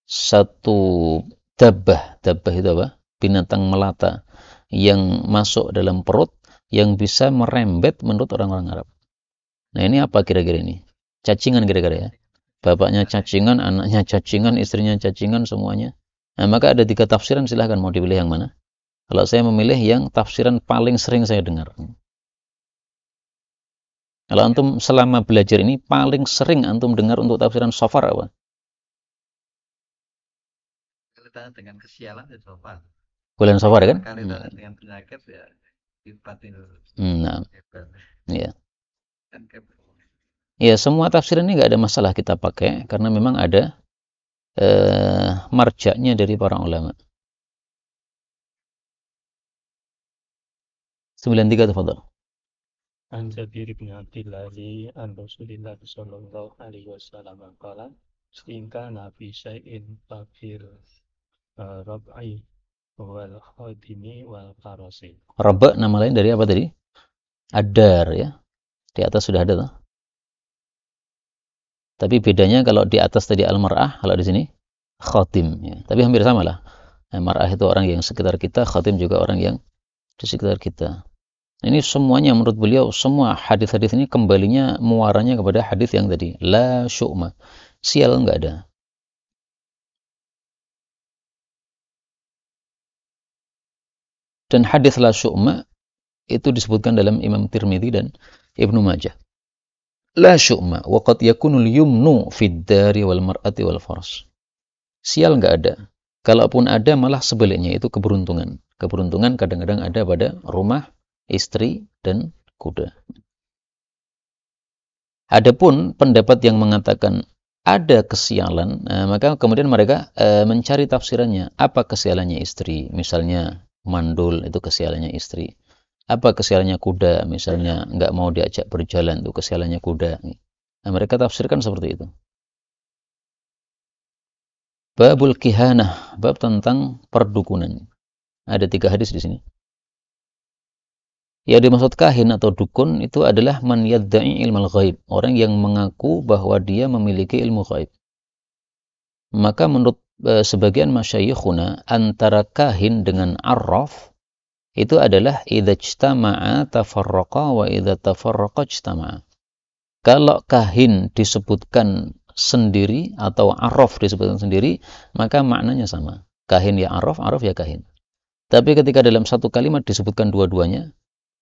Satu dabbah itu apa? Binatang melata yang masuk dalam perut yang bisa merembet menurut orang-orang Arab. Nah, ini apa kira-kira ini? Cacingan kira-kira ya. Bapaknya cacingan, anaknya cacingan, istrinya cacingan, semuanya. Nah, maka ada 3 tafsiran, silahkan mau dipilih yang mana. Kalau saya memilih yang tafsiran paling sering saya dengar. Kalau antum selama belajar ini paling sering antum dengar untuk tafsiran Safar apa? Kaitannya dengan kesialan ya Sofar. Bulan Safar kan? Kaitannya dengan penyakit ya batin. Nah, ya. Ya, semua tafsir ini nggak ada masalah kita pakai karena memang ada marjaknya dari para ulama. 93 tafadhal. An Jabir bin Abdullah an Rasulillah sallallahu alaihi wasallam qala in nabi syai'in fakir rab'i wal khadimi wal farasi. Raba nama lain dari apa tadi? Adar ya. Di atas sudah ada tuh. Tapi bedanya kalau di atas tadi al-mar'ah, kalau di sini khatim ya. Tapi hampir sama lah. Mar'ah itu orang yang sekitar kita, khatim juga orang yang di sekitar kita. Ini semuanya menurut beliau, semua hadis-hadis ini kembalinya muaranya kepada hadis yang tadi, la syu'ma. Sial enggak ada. Dan hadis la syu'ma itu disebutkan dalam Imam Tirmidzi dan Ibnu Majah. La syu'ma wa qad yakunul yumnu fid dari wal mar'ati wal faras. Sial enggak ada. Kalaupun ada malah sebaliknya, itu keberuntungan. Keberuntungan kadang-kadang ada pada rumah, istri dan kuda. Adapun pendapat yang mengatakan ada kesialan, maka kemudian mereka mencari tafsirannya. Apa kesialannya istri? Misalnya mandul itu kesialannya istri. Apa kesialannya kuda? Misalnya nggak mau diajak berjalan itu kesialannya kuda. Nah, mereka tafsirkan seperti itu. Babul kihanah, bab tentang perdukunan. Ada 3 hadis di sini. Yang dimaksud kahin atau dukun itu adalah man yadda'i ilmal ghaib, orang yang mengaku bahwa dia memiliki ilmu ghaib. Maka menurut sebagian masyayikhuna, antara kahin dengan arraf itu adalah idza ijtama'a tafarraqa wa idza tafarraqa ijtama'a. Kalau kahin disebutkan sendiri atau arraf disebutkan sendiri, maka maknanya sama. Kahin ya arraf, arraf ya kahin. Tapi ketika dalam satu kalimat disebutkan dua-duanya,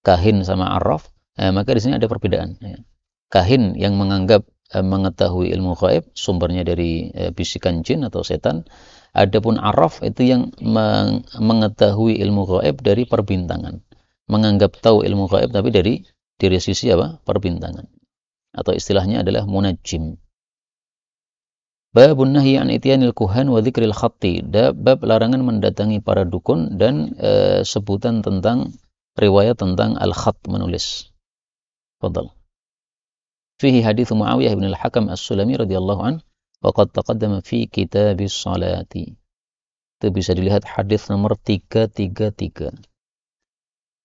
kahin sama arraf, maka di sini ada perbedaan. Kahin yang menganggap mengetahui ilmu gaib, sumbernya dari bisikan jin atau setan. Adapun arraf itu yang mengetahui ilmu gaib dari perbintangan. Menganggap tahu ilmu gaib tapi dari sisi apa? Perbintangan. Atau istilahnya adalah munajjim. Babun nahyi an ityanil kuhan wa dzikril khatti. Bab larangan mendatangi para dukun dan sebutan tentang riwayat tentang al-khat menulis. Fadhal. Fihi hadits Muawiyah bin al-Hakam As-Sulami radhiyallahu an wa qad taqaddama fi kitabis salati. Itu bisa dilihat hadis nomor 333.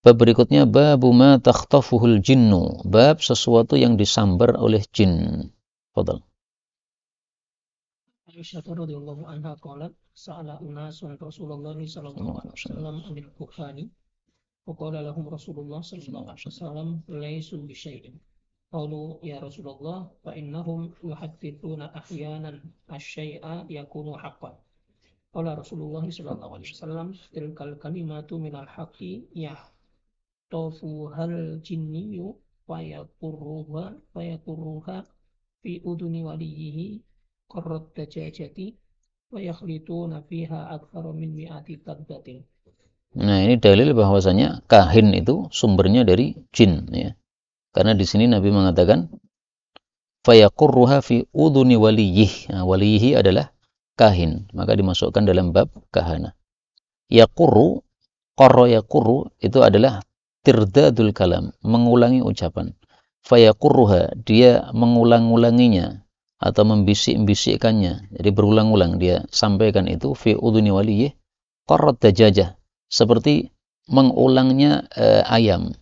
Bab berikutnya babu ma takhtafuhul jinnu, bab sesuatu yang disambar oleh jin. Fadhal. Aisyah radhiyallahu anha qalat sa'ala unasun Rasulullah sallallahu alaihi wasallam anil kuhani faqala lahum Rasulullah sallallahu alaihi wasallam laysu bi syai'in. Qalu ya Rasulullah fa innahum yuhaddithuna ahyanan asy-syai'a yakunu haqqan. Qala Rasulullah sallallahu alaihi wasallam tilkal kalimatu minal haqqi yahtafuhal jinniyu fayakurruha fi uduni waliyihi qarrat dajajati wa yakhlituna fiha aktsara min mi'ati kadbatin. Nah, ini dalil bahwasanya kahin itu sumbernya dari jin, ya. Karena di sini Nabi mengatakan fayaqurruha fi udhuni waliyih. Nah, waliyih adalah kahin, maka dimasukkan dalam bab kahana. Yaqurru, qarra yaqurru itu adalah tirdadul kalam, mengulangi ucapan. Fayaqurruha, dia mengulang-ulanginya atau membisik-bisikkannya. Jadi berulang-ulang dia sampaikan itu fi udhuni waliyih qarrat dajajah, seperti mengulangnya ayam.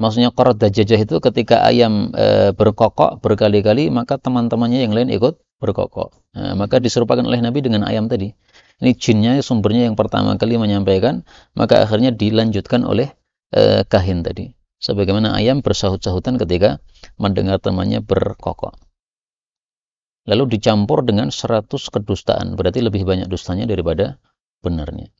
Maksudnya qarat dajajah itu ketika ayam berkokok berkali-kali, maka teman-temannya yang lain ikut berkokok. Nah, maka diserupakan oleh Nabi dengan ayam tadi. Ini jinnya sumbernya yang pertama kali menyampaikan, maka akhirnya dilanjutkan oleh kahin tadi. Sebagaimana ayam bersahut-sahutan ketika mendengar temannya berkokok. Lalu dicampur dengan 100 kedustaan, berarti lebih banyak dustanya daripada benarnya.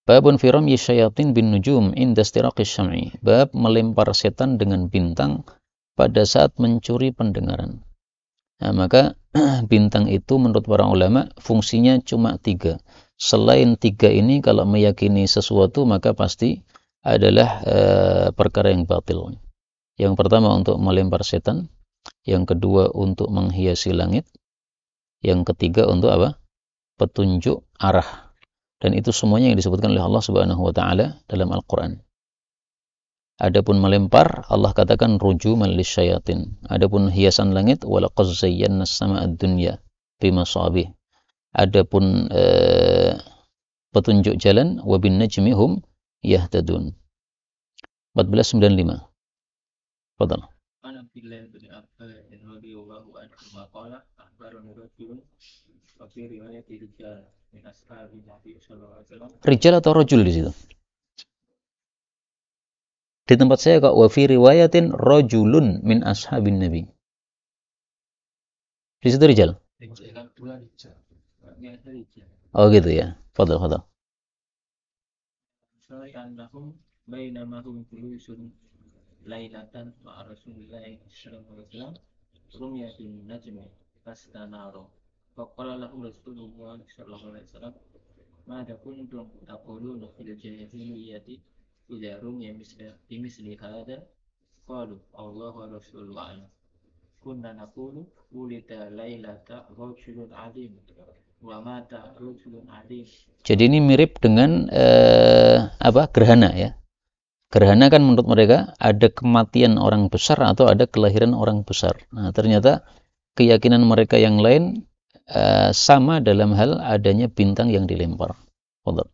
Babun firam yasyayatin bin nujum inda istiraqis syam'i. Bab melempar setan dengan bintang pada saat mencuri pendengaran. Nah, maka bintang itu menurut para ulama fungsinya cuma 3. Selain 3 ini kalau meyakini sesuatu maka pasti adalah perkara yang batil. Yang pertama untuk melempar setan, yang kedua untuk menghiasi langit, yang ketiga untuk apa? Petunjuk arah. Dan itu semuanya yang disebutkan oleh Allah Subhanahu wa taala dalam Al-Qur'an. Adapun melempar, Allah katakan rujuman lisyayatin. Adapun hiasan langit, walaqad zayyana as-samaa'a ad-dunya bimasabih. Adapun petunjuk jalan, wa bin najmi hum yahtadun. 1495. Fadhal. Ana billahi bin Abbas radhiyallahu anhu maqala akhbarana rajulun wa fi riwayati rijal min ashabi Nabi sallallahu alaihi wasallam. Rijal atau rajul di situ? Di tempat saya kok wa fi riwayatin rajulun min ashabin Nabi. Di situ rijal. Oh gitu ya. Fadhal, fadhal. Annahum bainama hum julusun lailatan ma'a Rasulillahi sallallahu alaihi wasallam rumya bin najmi fastanaro. Faqala lahum Rasulullah sallallahu alaihi wasallam mada kuntum taquluna fil jahiliyyati idza rumya misli hadha qalu Allahu wa rasuluhu a'lam. kunna naqulu wulida lailata rajulun adim wa mata rajulun adim. Jadi ini mirip dengan gerhana ya. Gerhana kan menurut mereka ada kematian orang besar atau ada kelahiran orang besar. Nah, ternyata keyakinan mereka yang lain sama dalam hal adanya bintang yang dilempar. Fadhal.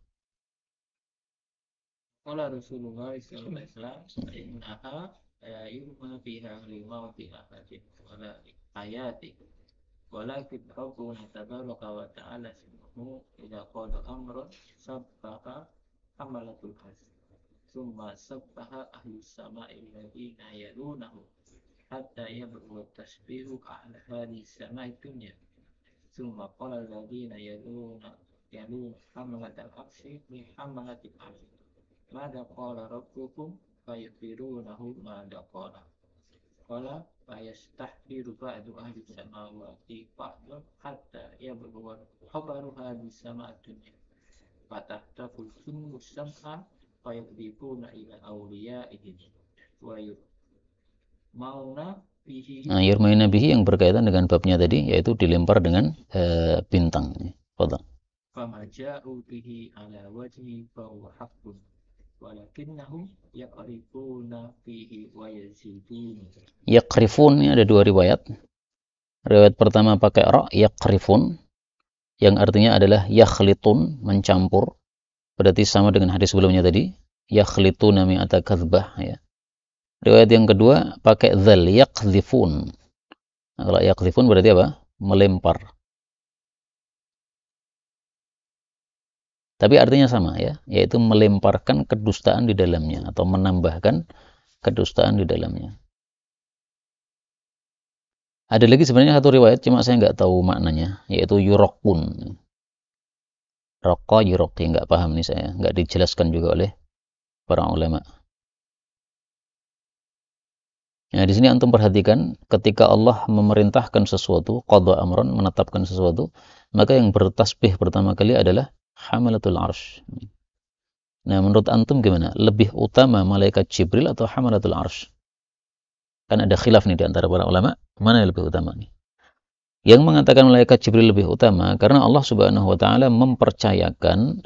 Qala Rasulullah sallallahu alaihi wasallam innaha yurma fiha limauti ahadin wala ayati walakin rabbuna tabaraka wa ta'ala sibhu idza qala amrun sabbaha amalatul has summa sabbaha ahli sama'i alladhina yalunahu hatta yablu tasbihu ahli hadhihi sama'i dunya summa qala alladhina yaluna hamalatul arsi min hamalatil arsi mada qala rabbukum fayakfirunahu mada qala fayastahdiru ba'du ahli samawati ba'du hatta yablugha khabaru hadhihi sama'a dunya fatahtafu jinnu sam'a fayadribuna ila awliyaihim wa mauna bihi. Nah, yurmaina bihi yang berkaitan dengan babnya tadi, yaitu dilempar dengan bintang. Fadhal. Famaja'u bihi ala wajhi fahuwa haqqun walakinnahum yaqrifuna fihi wa yazidun. Yaqrifun ini ada dua riwayat. Riwayat pertama pakai ra, yaqrifun, yang artinya adalah yakhlitun, mencampur. Berarti sama dengan hadis sebelumnya tadi, yakhlituna mi'ata kadzbah ya. Riwayat yang kedua pakai dzal, yaqdzifun. Nah, kalau yaqdzifun berarti apa? Melempar. Tapi artinya sama ya, yaitu melemparkan kedustaan di dalamnya atau menambahkan kedustaan di dalamnya. Ada lagi sebenarnya satu riwayat, cuma saya nggak tahu maknanya, yaitu yurokun. Rokko yuroki, nggak paham nih saya, nggak dijelaskan juga oleh para ulama. Nah, di sini antum perhatikan, ketika Allah memerintahkan sesuatu, qadha amran, menetapkan sesuatu, maka yang bertasbih pertama kali adalah hamalatul arsh. Nah, menurut antum gimana? Lebih utama malaikat Jibril atau hamalatul arsh? Kan ada khilaf nih di antara para ulama, mana yang lebih utama nih? Yang mengatakan malaikat Jibril lebih utama karena Allah Subhanahu wa taala mempercayakan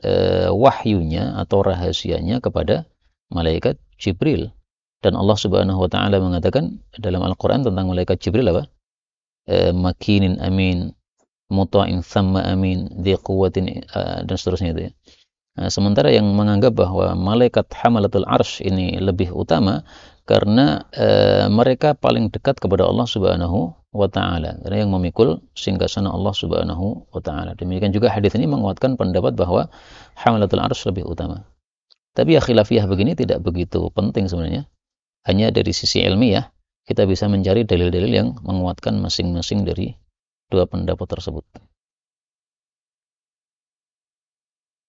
wahyunya atau rahasianya kepada malaikat Jibril. Dan Allah Subhanahu wa taala mengatakan dalam Al-Qur'an tentang malaikat Jibril apa? Makinin amin, muta'in thamma amin, dhi quwwatin dan seterusnya itu ya. Nah, sementara yang menganggap bahwa malaikat hamalatul arsh ini lebih utama karena mereka paling dekat kepada Allah Subhanahu wa taala, karena yang memikul singgasana Allah Subhanahu wa taala. Demikian juga hadis ini menguatkan pendapat bahwa hamalatul arsh lebih utama. Tapi ya khilafiyah begini tidak begitu penting sebenarnya. Hanya dari sisi ilmiah kita bisa mencari dalil-dalil yang menguatkan masing-masing dari dua pendapat tersebut.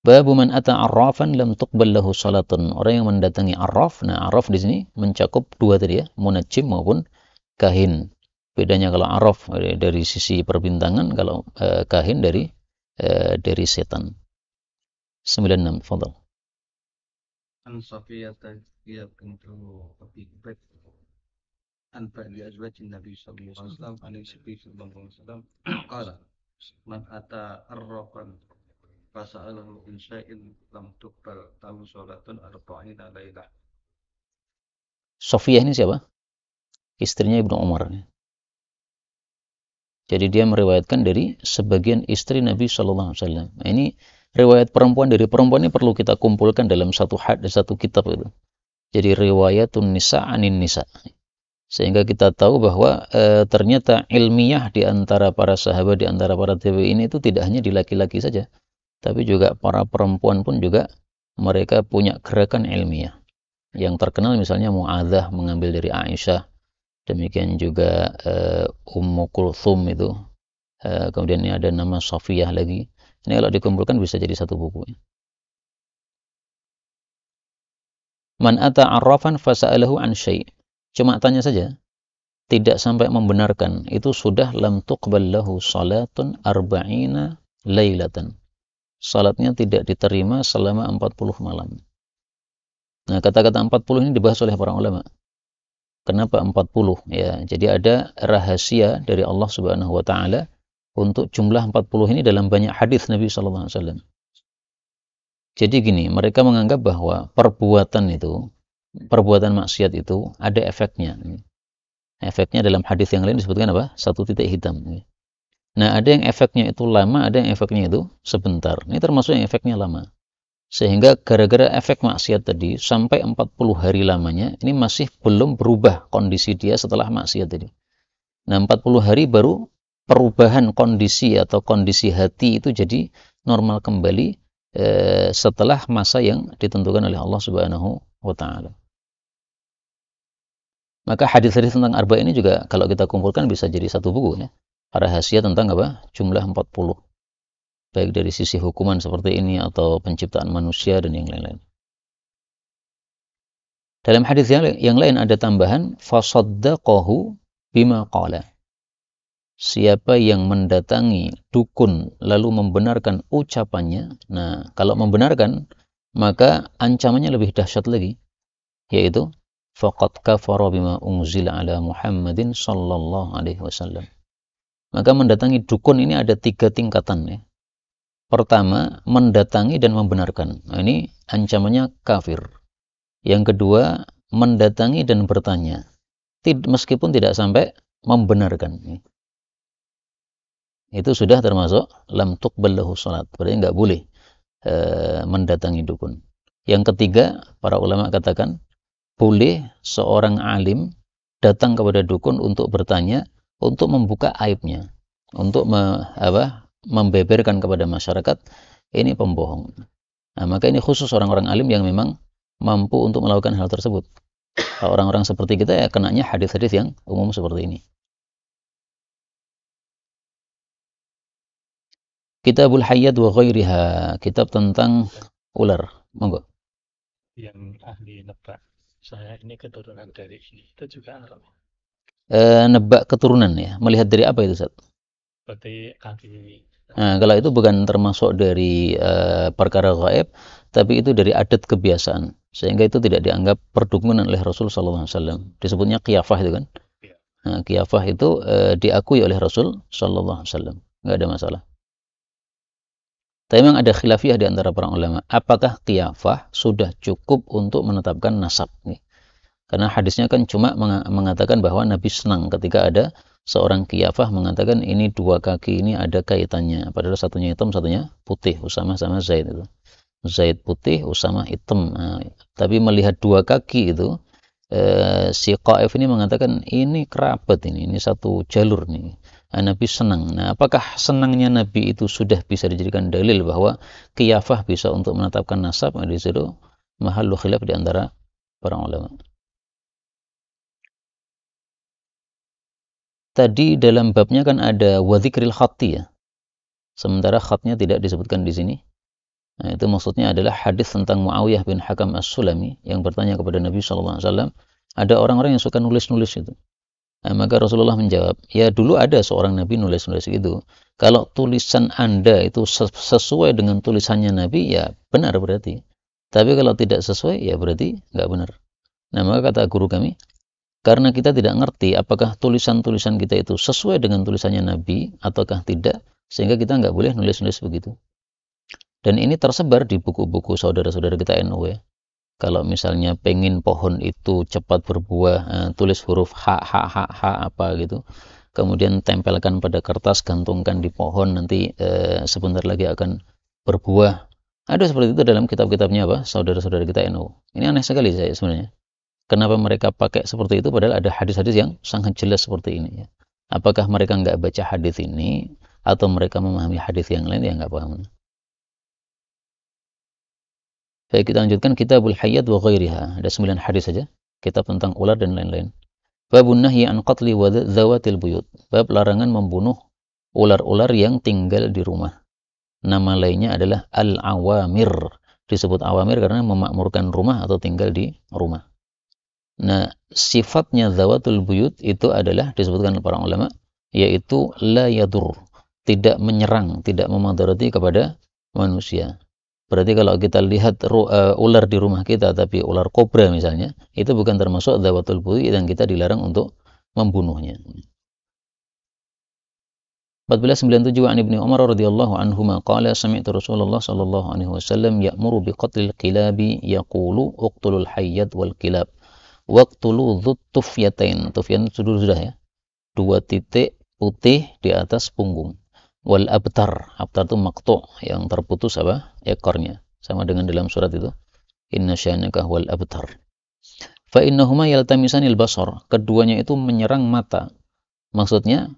Babu man ata arrafan lam tuqbal lahu salatun. Orang yang mendatangi arraf. Nah, arraf di sini mencakup dua tadi ya, munajjim maupun kahin. Bedanya kalau arraf dari sisi perbintangan, kalau kahin dari setan. 96, fadhal. An Safiyata hiya bintu Abi Bakr an ba'di azwajin Nabi sallallahu alaihi wasallam an Nabi sallallahu alaihi wasallam qala man ata arrafan fasa'alahu bin syai'in lam tuqbal lahu salatun arba'ina lailah. Sofiyah ini siapa? Istrinya Ibnu Umar. Jadi dia meriwayatkan dari sebagian istri Nabi sallallahu alaihi wasallam. Nah, ini riwayat perempuan dari perempuan ini perlu kita kumpulkan dalam satu kitab itu. Jadi riwayatun nisa anin nisa. Sehingga kita tahu bahwa ternyata ilmiah di antara para sahabat, di antara para tabi'in itu tidak hanya di laki-laki saja, tapi juga para perempuan pun juga mereka punya gerakan ilmiah. Yang terkenal misalnya Mu'adzah mengambil dari Aisyah, demikian juga Ummu Kulthum itu, kemudian ini ada nama Safiyah lagi. Ini kalau dikumpulkan bisa jadi satu buku. Man ata arrafan fasa'alahu an syai'. Cuma tanya saja, tidak sampai membenarkan, itu sudah lam tuqbal lahu salatun arba'ina lailatan. Salatnya tidak diterima selama 40 malam. Nah, kata-kata 40 ini dibahas oleh para ulama. Kenapa 40? Ya, jadi ada rahasia dari Allah Subhanahu wa taala untuk jumlah 40 ini dalam banyak hadis Nabi sallallahu alaihi wasallam. Jadi gini, mereka menganggap bahwa perbuatan maksiat itu ada efeknya. Efeknya dalam hadis yang lain disebutkan apa? 1 titik hitam. Nah, ada yang efeknya itu lama, ada yang efeknya itu sebentar. Ini termasuk yang efeknya lama. Sehingga gara-gara efek maksiat tadi sampai 40 hari lamanya, ini masih belum berubah kondisi dia setelah maksiat tadi. Nah, 40 hari baru perubahan kondisi atau kondisi hati itu jadi normal kembali setelah masa yang ditentukan oleh Allah Subhanahu wa taala. Maka hadis-hadis tentang arba ini juga kalau kita kumpulkan bisa jadi satu buku ya. Rahasia tentang apa? Jumlah 40. Baik dari sisi hukuman seperti ini atau penciptaan manusia dan yang lain-lain. Dalam hadis yang lain ada tambahan fasaddaqahu bima qala. Siapa yang mendatangi dukun lalu membenarkan ucapannya. Nah, kalau membenarkan maka ancamannya lebih dahsyat lagi, yaitu faqad kafara bima unzila ala Muhammadin sallallahu alaihi wasallam. Maka mendatangi dukun ini ada 3 tingkatan ya. Pertama, mendatangi dan membenarkan. Nah, ini ancamannya kafir. Yang kedua, mendatangi dan bertanya. Meskipun tidak sampai membenarkan. Itu sudah termasuk lam tuqbal lahu salat. Berarti nggak boleh mendatangi dukun. Yang ketiga, para ulama katakan, boleh seorang alim datang kepada dukun untuk bertanya, untuk membuka aibnya. Untuk membeberkan kepada masyarakat ini pembohong. Nah, maka ini khusus orang-orang alim yang memang mampu untuk melakukan hal tersebut. Orang-orang seperti kita ya kenanya hadis-hadis yang umum seperti ini. Kitabul Hayyat wa Ghairiha, kitab tentang ular. Monggo. Yang ahli nebak, saya ini keturunan dari ini, itu juga Arab. Nebak keturunan ya. Melihat dari apa itu, Ustaz? Berarti kaki. Nah, kalau itu bukan termasuk dari perkara gaib, tapi itu dari adat kebiasaan, sehingga itu tidak dianggap perdukunan oleh Rasul sallallahu alaihi wasallam. Disebutnya qiyafah itu kan. Nah, qiyafah itu diakui oleh Rasul sallallahu alaihi wasallam. Enggak ada masalah. Tapi memang ada khilafiyah di antara para ulama. Apakah qiyafah sudah cukup untuk menetapkan nasab? Karena hadisnya kan cuma mengatakan bahwa Nabi senang ketika ada seorang qiyafah mengatakan ini 2 kaki ini ada kaitannya. Padahal satunya hitam, satunya putih. Usamah sama Zaid itu. Zaid putih, Usamah hitam. Nah, tapi melihat 2 kaki itu, si Qaif ini mengatakan ini kerabat ini satu jalur nih. Nah, Nabi senang. Nah, apakah senangnya Nabi itu sudah bisa dijadikan dalil bahwa qiyafah bisa untuk menetapkan nasab? Nah, di situ mahallu khilaf di antara para ulama. Tadi dalam babnya kan ada wadhikril khatti ya. Sementara khatnya tidak disebutkan di sini. Nah, itu maksudnya adalah hadis tentang Muawiyah bin Hakam As-Sulami yang bertanya kepada Nabi SAW. Ada orang-orang yang suka nulis-nulis itu. Nah, maka Rasulullah menjawab, ya dulu ada seorang Nabi nulis-nulis itu. Kalau tulisan Anda itu sesuai dengan tulisannya Nabi, ya benar berarti. Tapi kalau tidak sesuai, ya berarti nggak benar. Nah, maka kata guru kami, karena kita tidak ngerti apakah tulisan-tulisan kita itu sesuai dengan tulisannya Nabi ataukah tidak, sehingga kita nggak boleh nulis-nulis begitu. Dan ini tersebar di buku-buku saudara-saudara kita NU ya. Kalau misalnya pengen pohon itu cepat berbuah, tulis huruf H apa gitu. Kemudian tempelkan pada kertas, gantungkan di pohon, nanti sebentar lagi akan berbuah. Ada seperti itu dalam kitab-kitabnya apa? Saudara-saudara kita NU. Ini aneh sekali saya sebenarnya. Kenapa mereka pakai seperti itu padahal ada hadis-hadis yang sangat jelas seperti ini ya. Apakah mereka nggak baca hadis ini atau mereka memahami hadis yang lain? Ya nggak paham. Baik, kita lanjutkan Kitabul Hayyat wa Ghairiha. Ada 9 hadis saja. Kitab tentang ular dan lain-lain. Babun nahyi an qatli wa dzawatil buyut. Bab larangan membunuh ular-ular yang tinggal di rumah. Nama lainnya adalah al-awamir. Disebut awamir karena memakmurkan rumah atau tinggal di rumah. Nah, sifatnya dzawatul buyut itu adalah disebutkan oleh para ulama, yaitu la yadur, tidak menyerang, tidak memudarati kepada manusia. Berarti kalau kita lihat ular di rumah kita, tapi ular kobra misalnya, itu bukan termasuk dzawatul buyu yang kita dilarang untuk membunuhnya. 1497 an Ibnu Umar radhiyallahu anhuma qala sami'tu Rasulullah sallallahu alaihi wasallam ya'muru biqatlil qilabi yaqulu uqtulul hayyat wal qilab waqtulu dzut tufyatain. Tufyan itu sudah ya. 2 titik putih di atas punggung. Wal abtar itu maqtu' yang terputus ekornya, sama dengan dalam surat itu inna syanaka wal abtar. Fa innahuma yaltamisanil basar, keduanya itu menyerang mata. Maksudnya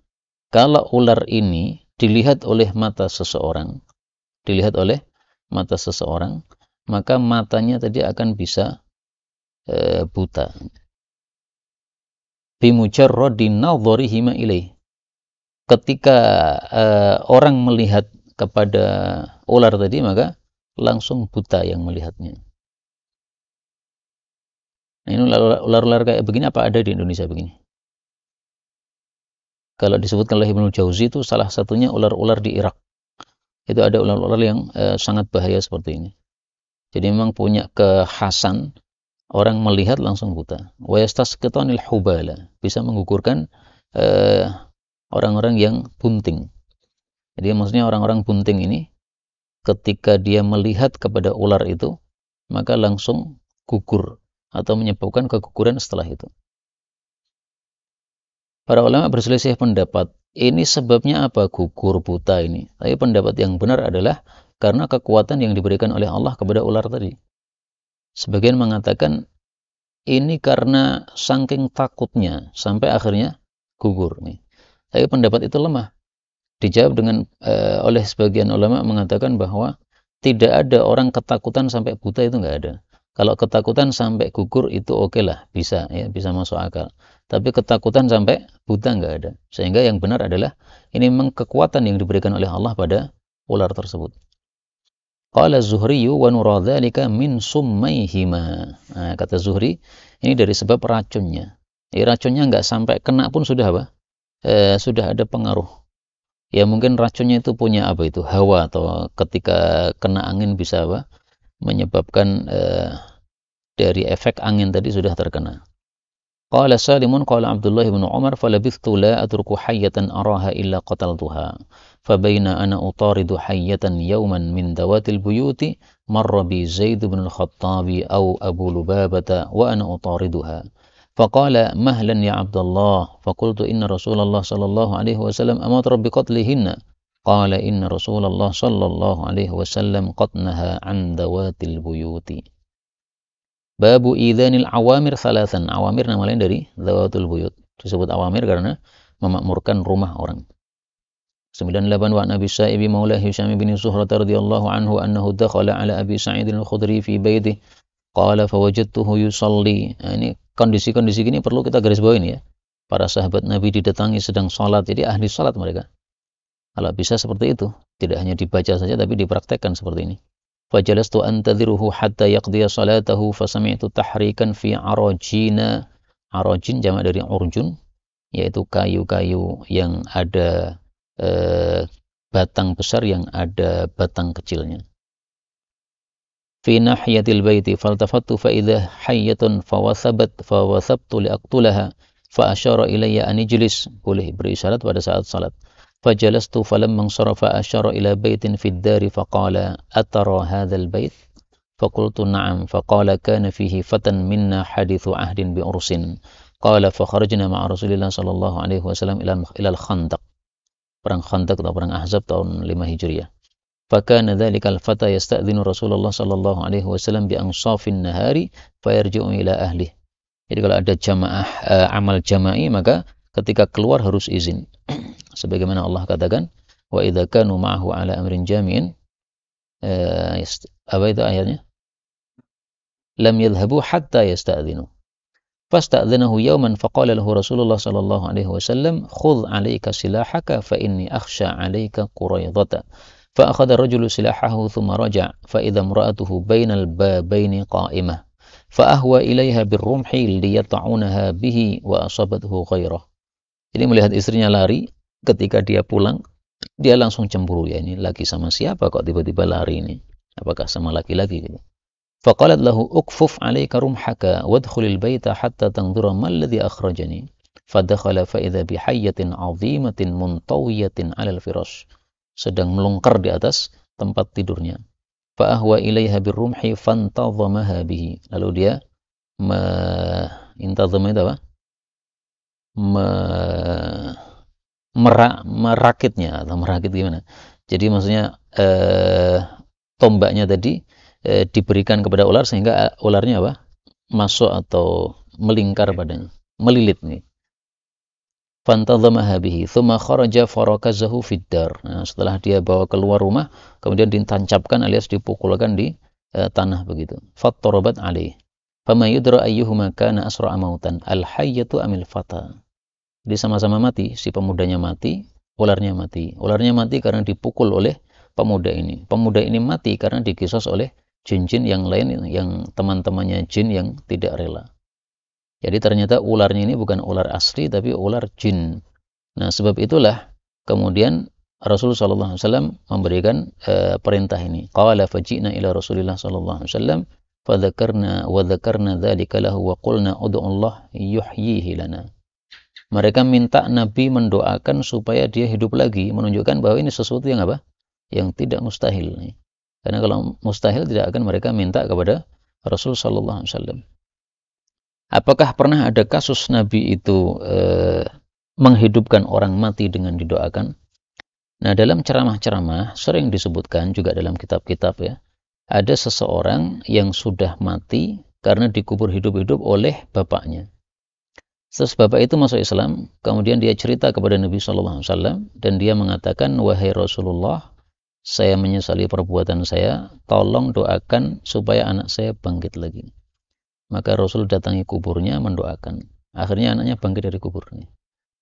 kalau ular ini dilihat oleh mata seseorang, maka matanya tadi akan bisa buta. Bi mujarradin nadharihima ilaih, ketika orang melihat kepada ular tadi, maka langsung buta yang melihatnya. Nah, ini ular-ular kayak begini apa ada di Indonesia begini? Kalau disebutkan oleh Ibnu Jauzi itu salah satunya ular-ular di Irak. Itu ada ular-ular yang sangat bahaya seperti ini. Jadi memang punya kekhasan orang melihat langsung buta. Wa yastasqitanil hubala, bisa menggugurkan orang-orang yang bunting. Jadi maksudnya orang-orang bunting ini ketika dia melihat kepada ular itu, maka langsung gugur atau menyebabkan keguguran setelah itu. Para ulama berselisih pendapat, ini sebabnya apa gugur buta ini? Tapi pendapat yang benar adalah karena kekuatan yang diberikan oleh Allah kepada ular tadi. Sebagian mengatakan ini karena saking takutnya sampai akhirnya gugur nih. Tapi pendapat itu lemah. Dijawab dengan oleh sebagian ulama mengatakan bahwa tidak ada orang ketakutan sampai buta, itu nggak ada. Kalau ketakutan sampai gugur itu oke lah, bisa masuk akal. Tapi ketakutan sampai buta nggak ada. Sehingga yang benar adalah ini memang kekuatan yang diberikan oleh Allah pada ular tersebut. Qala Zuhri wa nuradzalika min summaihima. Nah, kata Zuhri, ini dari sebab racunnya. Racunnya nggak sampai kena pun sudah apa? Sudah ada pengaruh. Ya mungkin racunnya itu punya hawa, atau ketika kena angin bisa menyebabkan dari efek angin tadi sudah terkena. Qala Salimun qala Abdullah bin Umar falabithtu la atruku hayyatan araha illa qataltuha fabaina ana utaridu hayyatan yawman min dawatil buyuti marra bi Zaid bin al-Khattabi aw Abu Lubabata wa ana utariduha faqala mahlan ya Abdullah faqultu inna Rasulullah sallallahu alaihi wasallam amara bi qatlihinna qala inna Rasulullah sallallahu alaihi wasallam qad naha an dawatil buyuti. Babu idhanil awamir salasan. Awamir nama lain dari dzawatul buyut. Disebut awamir karena memakmurkan rumah orang. 98 wa Nabi Sa'ibi maula Hisham bin Zuhrah radhiyallahu anhu annahu dakhala ala Abi Sa'id al-Khudri fi baitihi qala fawajadtuhu yusalli. Nah, ini kondisi-kondisi gini perlu kita garis bawahi ya. Para sahabat Nabi didatangi sedang salat, jadi ahli salat mereka. Kalau bisa seperti itu, tidak hanya dibaca saja tapi dipraktekkan seperti ini. Fajalastu antadhiruhu hatta yaqdiya salatahu fasami'tu tahrikan fi arajina. Arajin jamak dari urjun, yaitu kayu-kayu yang ada batang besar yang ada batang kecilnya. Fi nahiyatil baiti faltafattu fa idza hayyatun fawasabtu liaqtulaha fa asyara ilayya an ijlis, boleh berisyarat pada saat salat. Fajalastu falamma sarafa asyara ila baitin fid dari faqala atara hadzal bait faqultu na'am faqala kana fihi fatan minna hadithu ahdin bi ursin qala fa kharajna ma'a Rasulillah sallallahu alaihi wasallam ila al-Khandaq, perang Khandaq atau perang Ahzab tahun 5 Hijriah. Fakana dzalikal fata yasta'dzinu Rasulullah sallallahu alaihi wasallam bi ansafin nahari fayarji'u ila ahli. Jadi kalau ada jamaah amal jama'i maka ketika keluar harus izin. Sebagaimana Allah katakan, wa idza kanu ma'ahu ala amrin jami'in, apa itu ayatnya? Lam yadhhabu hatta yasta'dzinu. Fasta'dzanahu yawman faqala lahu Rasulullah sallallahu alaihi wasallam, khudh 'alaika silahaka fa inni akhsha 'alaika quraidata. Fa akhadha ar-rajulu silahahu thumma raja'a fa idza imra'atuhu bainal babaini qa'imah. Fa ahwa ilaiha birrumhi liyata'unaha bihi wa asabathu ghairah. Jadi melihat istrinya lari, ketika dia pulang, dia langsung cemburu, ya ini lagi sama siapa kok tiba-tiba lari ini. apakah sama laki-laki gitu. Faqalat lahu ukfuf 'alaika rumhaka wadkhulil baita hatta tanzura mal ladzi akhrajani. Fadakhala fa idza bi hayyatin 'azimatin muntawiyatin 'alal firash. Sedang melungker di atas tempat tidurnya. Fa ahwa ilaiha birrumhi fantazamaha bihi. Lalu dia intazama itu apa? Merakitnya atau merakit gimana? Jadi maksudnya tombaknya tadi diberikan kepada ular sehingga ularnya apa? Masuk atau melingkar padanya, melilit nih. Fantazamaha bihi, thumma kharaja farakazahu fid dar. Nah, setelah dia bawa keluar rumah, kemudian ditancapkan alias dipukulkan di tanah begitu. Fattarabat alaih. Fama yudra ayyuhuma kana asra'a mautan, al-hayyatu amil fata. Jadi sama-sama mati, si pemudanya mati, ularnya mati. Ularnya mati karena dipukul oleh pemuda ini. Pemuda ini mati karena dikisos oleh jin-jin yang lain, yang teman-temannya jin yang tidak rela. Jadi ternyata ularnya ini bukan ular asli, tapi ular jin. Nah, sebab itulah kemudian Rasulullah SAW memberikan perintah ini. Qala faji'na ila Rasulillah SAW fadzakarna wa dzakarna dzalika lahu wa qulna ud'u Allah yuhyihi lana. Mereka minta Nabi mendoakan supaya dia hidup lagi, menunjukkan bahwa ini sesuatu yang apa? Yang tidak mustahil. Karena kalau mustahil tidak akan mereka minta kepada Rasul sallallahu alaihi wasallam. Apakah pernah ada kasus Nabi itu menghidupkan orang mati dengan didoakan? Nah, dalam ceramah-ceramah sering disebutkan juga dalam kitab-kitab ya. Ada seseorang yang sudah mati karena dikubur hidup-hidup oleh bapaknya. Terus bapak itu masuk Islam, kemudian dia cerita kepada Nabi SAW, dan dia mengatakan, wahai Rasulullah, saya menyesali perbuatan saya, tolong doakan supaya anak saya bangkit lagi. Maka Rasul datangi kuburnya mendoakan. Akhirnya anaknya bangkit dari kuburnya.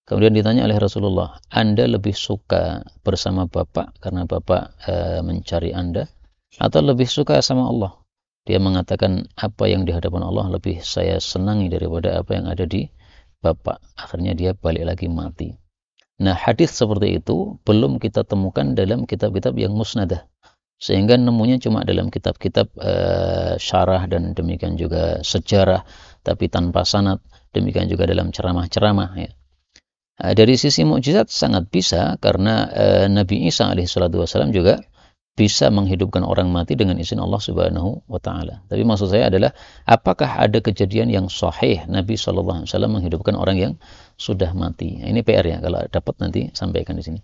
Kemudian ditanya oleh Rasulullah, Anda lebih suka bersama bapak karena bapak mencari Anda, atau lebih suka sama Allah? Dia mengatakan, apa yang di hadapan Allah lebih saya senangi daripada apa yang ada di bapak. Akhirnya dia balik lagi mati. Nah, hadis seperti itu belum kita temukan dalam kitab-kitab yang musnadah, sehingga nemunya cuma dalam kitab-kitab syarah dan demikian juga sejarah, tapi tanpa sanad. Demikian juga dalam ceramah-ceramah ya. Dari sisi mukjizat sangat bisa, karena Nabi Isa alaihissalam juga bisa menghidupkan orang mati dengan izin Allah Subhanahu wa taala. Tapi maksud saya adalah, apakah ada kejadian yang sahih Nabi sallallahu alaihi wasallam menghidupkan orang yang sudah mati? Nah, ini PR ya, kalau dapat nanti sampaikan di sini.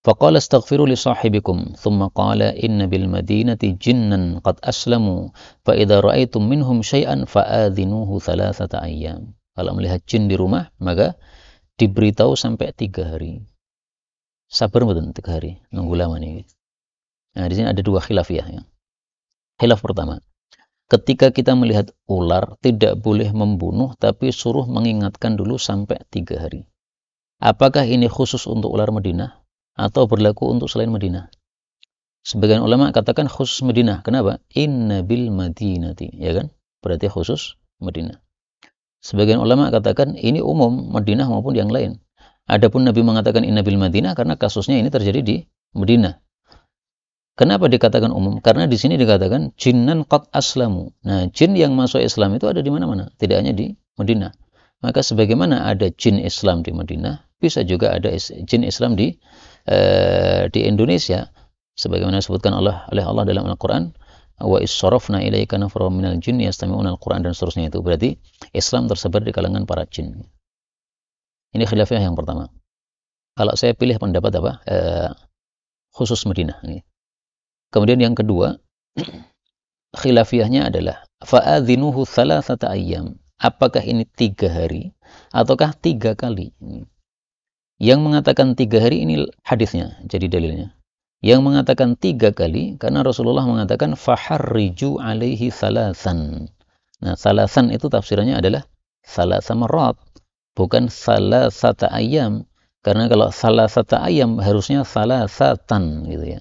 Faqala astaghfiru li sahibikum thumma qala inna bil madinati jinnan qad aslamu fa idza ra'aytum minhum syai'an fa'adhinuhu thalathata ayyam. Kalau melihat jin di rumah, maka diberitahu sampai 3 hari. Sabar mboten 3 hari, nunggu lama nih. Nah, di sini ada 2 khilaf ya. Khilaf pertama, ketika kita melihat ular, tidak boleh membunuh, tapi suruh mengingatkan dulu sampai 3 hari. Apakah ini khusus untuk ular Madinah atau berlaku untuk selain Madinah? Sebagian ulama katakan khusus Madinah. Kenapa? Inna bil madinati, ya kan? Berarti khusus Madinah. Sebagian ulama katakan ini umum Madinah maupun yang lain. Adapun Nabi mengatakan inna bil madinah karena kasusnya ini terjadi di Madinah. Kenapa dikatakan umum? Karena di sini dikatakan jinnan qad aslamu. Nah, jin yang masuk Islam itu ada di mana-mana, tidak hanya di Madinah. Maka sebagaimana ada jin Islam di Madinah, bisa juga ada jin Islam di Indonesia. Sebagaimana disebutkan oleh Allah dalam Al-Qur'an, wa is-sarafna ilaika nafaran minal jinni yastami'una al-Qur'an, dan seterusnya. Itu berarti Islam tersebar di kalangan para jin. Ini khilafnya yang pertama. Kalau saya pilih pendapat apa? Khusus Madinah. Kemudian yang kedua, khilafiyahnya adalah fa'adhinuhu thalathata ayyam. Apakah ini 3 hari ataukah 3 kali? Yang mengatakan 3 hari ini hadisnya, jadi dalilnya. Yang mengatakan 3 kali karena Rasulullah mengatakan faharriju alaihi thalathan. Nah, thalathan itu tafsirannya adalah thalatha marrat, bukan thalathata ayyam. Karena kalau thalathata ayyam harusnya thalathatan gitu ya.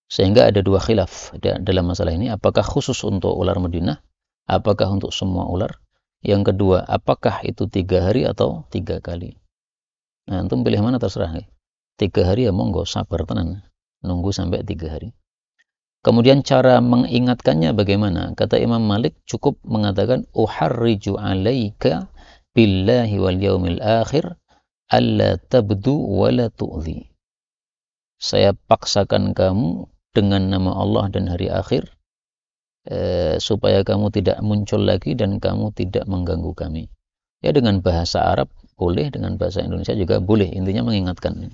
Sehingga ada 2 khilaf dalam masalah ini. Apakah khusus untuk ular Madinah? Apakah untuk semua ular? Yang kedua, apakah itu 3 hari atau 3 kali? Nah, antum pilih mana terserah. 3 hari ya monggo, sabar tenan. Nunggu sampai 3 hari. Kemudian cara mengingatkannya bagaimana? Kata Imam Malik cukup mengatakan uharriju alaika billahi wal yaumil akhir alla tabdu wala tu'zi. Saya paksakan kamu dengan nama Allah dan hari akhir supaya kamu tidak muncul lagi dan kamu tidak mengganggu kami. Ya, dengan bahasa Arab boleh, dengan bahasa Indonesia juga boleh. Intinya mengingatkan.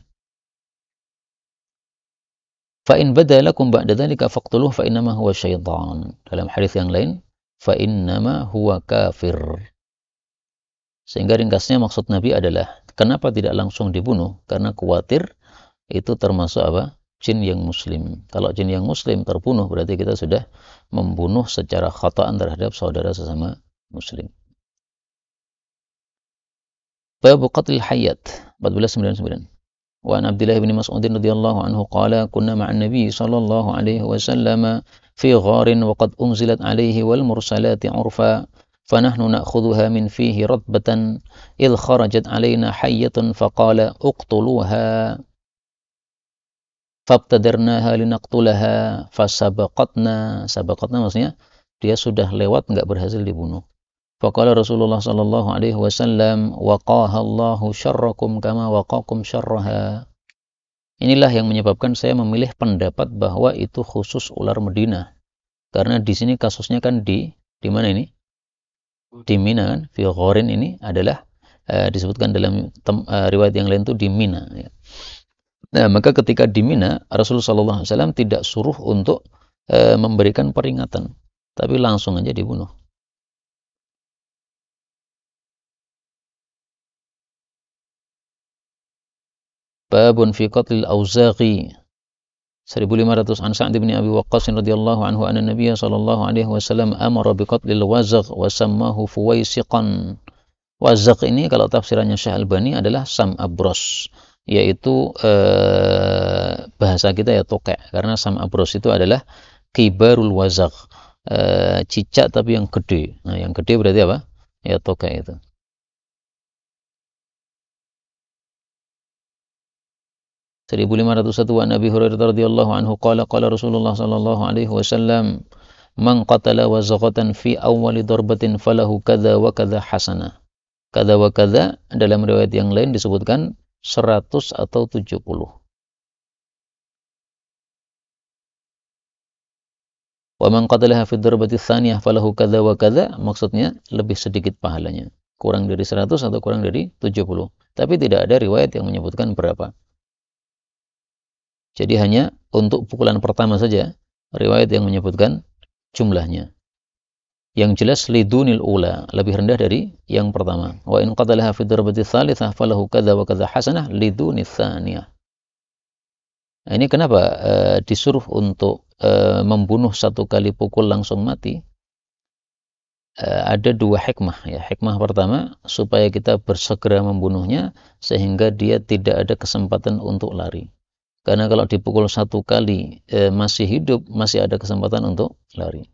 Fa in badalakum ba'da dzalika faqtuluhu fa innama huwa syaitan. Dalam hadis yang lain, fa innama huwa kafir. Sehingga ringkasnya maksud Nabi adalah kenapa tidak langsung dibunuh? Karena khawatir itu termasuk apa? Jin yang muslim. Kalau jin yang muslim terbunuh berarti kita sudah membunuh secara khata'an terhadap saudara sesama muslim. Bab qatlil hayyat 1499. Wa an Abdullah bin Mas'ud radhiyallahu anhu qala kunna ma'an nabiy sallallahu alaihi wasallam fi gharin wa qad unzilat alaihi wal mursalati urfa fanahnu na'khudhuha min fihi radbatan idh kharajat alaina hayyatun faqala uqtuluha fabtadarnaha linaqtulaha fasabaqatna. Sabaqatna maksudnya dia sudah lewat, enggak berhasil dibunuh. Faqala Rasulullah sallallahu alaihi wasallam waqaha Allahu syarrakum kama waqakum syarraha. Inilah yang menyebabkan saya memilih pendapat bahwa itu khusus ular Madinah. Karena di sini kasusnya kan di mana ini? Di Mina kan? Fi gharin ini adalah disebutkan dalam riwayat yang lain itu di Mina ya. Nah, maka ketika di Mina Rasulullah sallallahu alaihi wasallam tidak suruh untuk memberikan peringatan, tapi langsung aja dibunuh. Babun fi qatlil Auza'i 1500 an Sa'd bin Abi Waqqas radhiyallahu anhu anna Nabiy sallallahu alaihi wasallam amara bi qatlil Wazagh wa sammahu Fuwaisiqan. Wazagh ini kalau tafsirannya Syekh Albani adalah Sam Abros, yaitu bahasa kita ya tokek, karena Sam Abros itu adalah kibarul Wazagh, cicak tapi yang gede. Nah, yang gede berarti apa? Ya tokek itu. 1501 an Abi Hurairah radhiyallahu anhu qala qala Rasulullah sallallahu alaihi wasallam man qatala wazaghatan fi awwali darbatin falahu kadza wa kadza hasanah. Kadza wa kadza dalam riwayat yang lain disebutkan 100 atau 70. Wa man qatalaha fi darbati tsaniyah falahu kadza wa kadza, maksudnya lebih sedikit pahalanya, kurang dari 100 atau kurang dari 70. Tapi tidak ada riwayat yang menyebutkan berapa. Jadi hanya untuk pukulan pertama saja riwayat yang menyebutkan jumlahnya. Yang jelas lidunil ula, lebih rendah dari yang pertama. Wa in qatalaha fi darbati tsalitsah falahu kadza wa kadza hasanah lidunits tsaniyah. Nah, ini kenapa disuruh untuk membunuh satu kali pukul langsung mati? Ada dua hikmah ya. Hikmah pertama supaya kita bersegera membunuhnya sehingga dia tidak ada kesempatan untuk lari. Karena kalau dipukul satu kali masih hidup, masih ada kesempatan untuk lari.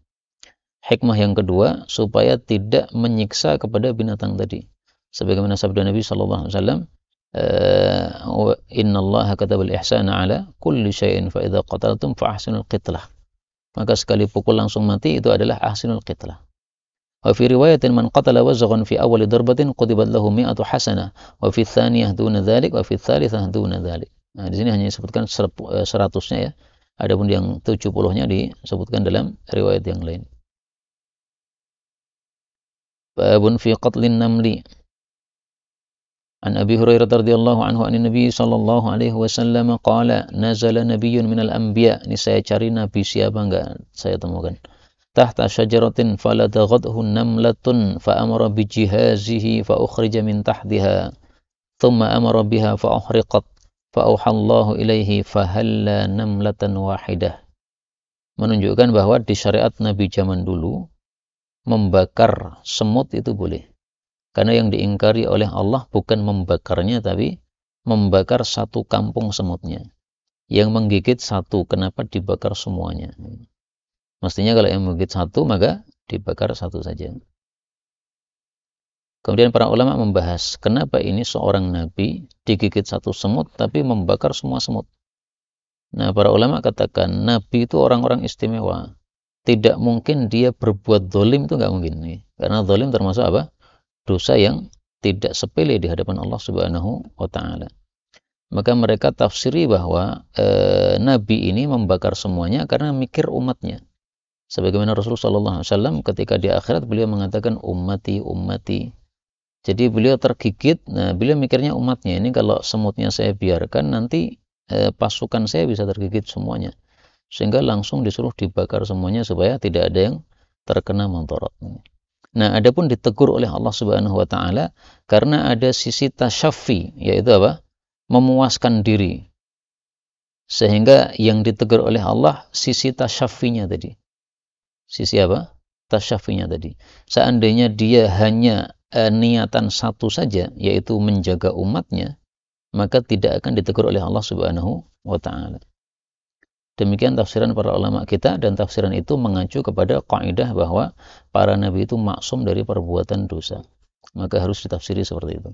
Hikmah yang kedua, supaya tidak menyiksa kepada binatang tadi. Sebagaimana sabda Nabi sallallahu alaihi wasallam, "Innallaha katabal ihsana 'ala kulli syai'in fa idza qataltum fa ahsinul qitlah." Maka sekali pukul langsung mati itu adalah ahsinul qitlah. Wa fi riwayatin man qatala wazghan fi awwali darbatin qutibat lahu 100 hasanah, wa fi tsaniyah duna dzalik, wa fi tsalitsah duna dzalik. Nah, di sini hanya disebutkan 100-nya ya. Adapun yang 70-nya disebutkan dalam riwayat yang lain. Babun fi qatlin namli. An Abi Hurairah radhiyallahu anhu an Nabi sallallahu alaihi wasallam qala nazala nabiyyun minal anbiya. Ini saya cari nabi siapa enggak saya temukan. Tahta syajaratin faladaghathu namlatun fa amara bi jihazihi fa ukhrija min tahtiha. Thumma amara biha fa uhriqat. Fa'auhallahu ilaihi fahalla namlatan wahidah. Menunjukkan bahwa di syariat Nabi zaman dulu membakar semut itu boleh. Karena yang diingkari oleh Allah bukan membakarnya tapi membakar satu kampung semutnya. Yang menggigit satu, kenapa dibakar semuanya? Mestinya kalau yang menggigit satu maka dibakar satu saja. Kemudian para ulama membahas kenapa ini seorang nabi digigit satu semut tapi membakar semua semut. Nah, para ulama katakan Nabi itu orang-orang istimewa. Tidak mungkin dia berbuat zalim, itu nggak mungkin nih. Karena zalim termasuk apa? Dosa yang tidak sepele di hadapan Allah Subhanahu wa taala. Maka mereka tafsiri bahwa Nabi ini membakar semuanya karena mikir umatnya. Sebagaimana Rasulullah SAW ketika di akhirat beliau mengatakan ummati, ummati. Jadi beliau tergigit, nah beliau mikirnya umatnya ini kalau semutnya saya biarkan nanti pasukan saya bisa tergigit semuanya. Sehingga langsung disuruh dibakar semuanya supaya tidak ada yang terkena mudarat. Nah, adapun ditegur oleh Allah Subhanahu wa taala karena ada sisi tasyaffi, yaitu apa? Memuaskan diri. Sehingga yang ditegur oleh Allah sisi tasyaffinya tadi. Sisi apa? Tasyaffinya tadi. Seandainya dia hanya niatan satu saja, yaitu menjaga umatnya, maka tidak akan ditegur oleh Allah Subhanahu wa taala. Demikian tafsiran para ulama kita, dan tafsiran itu mengacu kepada kaidah bahwa para nabi itu maksum dari perbuatan dosa. Maka harus ditafsiri seperti itu.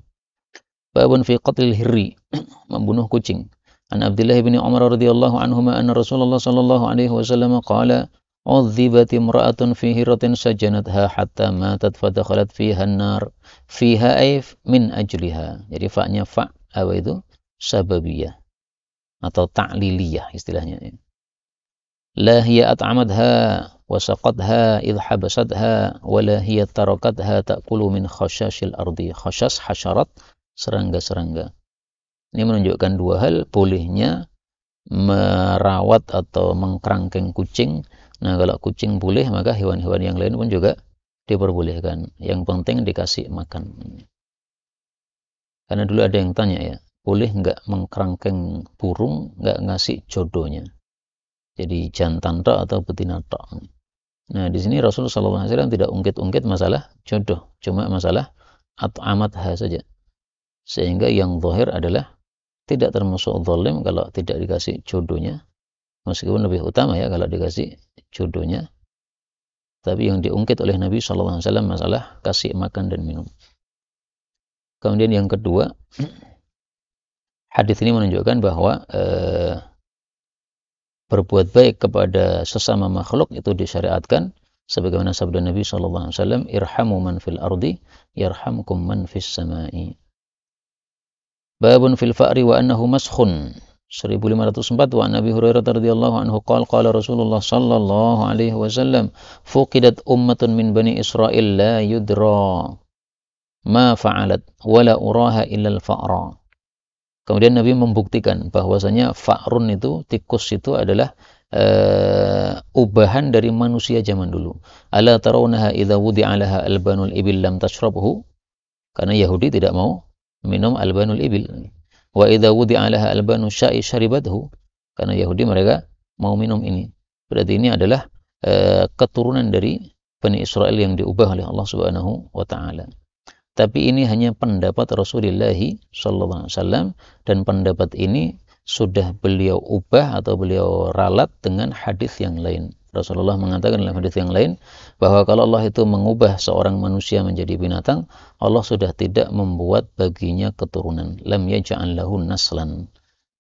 Babun fi qatlil hirri, membunuh kucing. An Abdullah bin Umar radhiyallahu anhuma anna Rasulullah sallallahu alaihi wasallam qala "Udhibat imra'atun fi hiratin sajanatha hatta matat fadakhalat fiha an-nar fiha ayf min ajliha." Jadi fa-nya fa apa itu? Sababiyah atau ta'liliyah istilahnya. La hiya at'amadha wa saqatha idh habasatha wa la hiya tarakatha ta'kulu min khashashil ardi. Khashash hasyarat, serangga-serangga. Ini menunjukkan dua hal, bolehnya merawat atau mengkerangkeng kucing. Nah, kalau kucing boleh, maka hewan-hewan yang lain pun juga diperbolehkan. Yang penting dikasih makan. Karena dulu ada yang tanya ya, boleh nggak mengkerangkeng burung, nggak ngasih jodohnya? Jadi jantan tok atau betina tok. Nah, di sini Rasulullah SAW tidak ungkit-ungkit masalah jodoh, cuma masalah at'amadha saja. Sehingga yang zahir adalah tidak termasuk zalim kalau tidak dikasih jodohnya. Meskipun lebih utama ya kalau dikasih jodohnya. Tapi yang diungkit oleh Nabi SAW masalah kasih makan dan minum. Kemudian yang kedua, hadis ini menunjukkan bahwa berbuat baik kepada sesama makhluk itu disyariatkan. Sebagaimana sabda Nabi SAW, irhamu man fil ardi, yarhamkum man fis samai. Babun fil fa'ri wa annahu maskhun. 1504 wa Nabi Hurairah radhiyallahu anhu qala Rasulullah sallallahu alaihi wasallam fuqidat ummatun min bani Israil la yudra ma fa'alat wa la uraha illa al-fa'ra. Kemudian Nabi membuktikan bahwasanya fa'run itu, tikus itu adalah ubahan dari manusia zaman dulu. Ala tarawnaha idza wudi'a laha albanul ibil lam tashrabhu. Karena Yahudi tidak mau minum albanul ibil. Wa idza wudi'a laha albanu sya'i syaribathu, karena Yahudi mereka mau minum ini. Berarti ini adalah keturunan dari Bani Israel yang diubah oleh Allah Subhanahu wa taala. Tapi ini hanya pendapat Rasulullah sallallahu alaihi wasallam, dan pendapat ini sudah beliau ubah atau beliau ralat dengan hadis yang lain. Rasulullah mengatakan dalam hadis yang lain bahwa kalau Allah itu mengubah seorang manusia menjadi binatang, Allah sudah tidak membuat baginya keturunan. Lam yaj'al lahu naslan.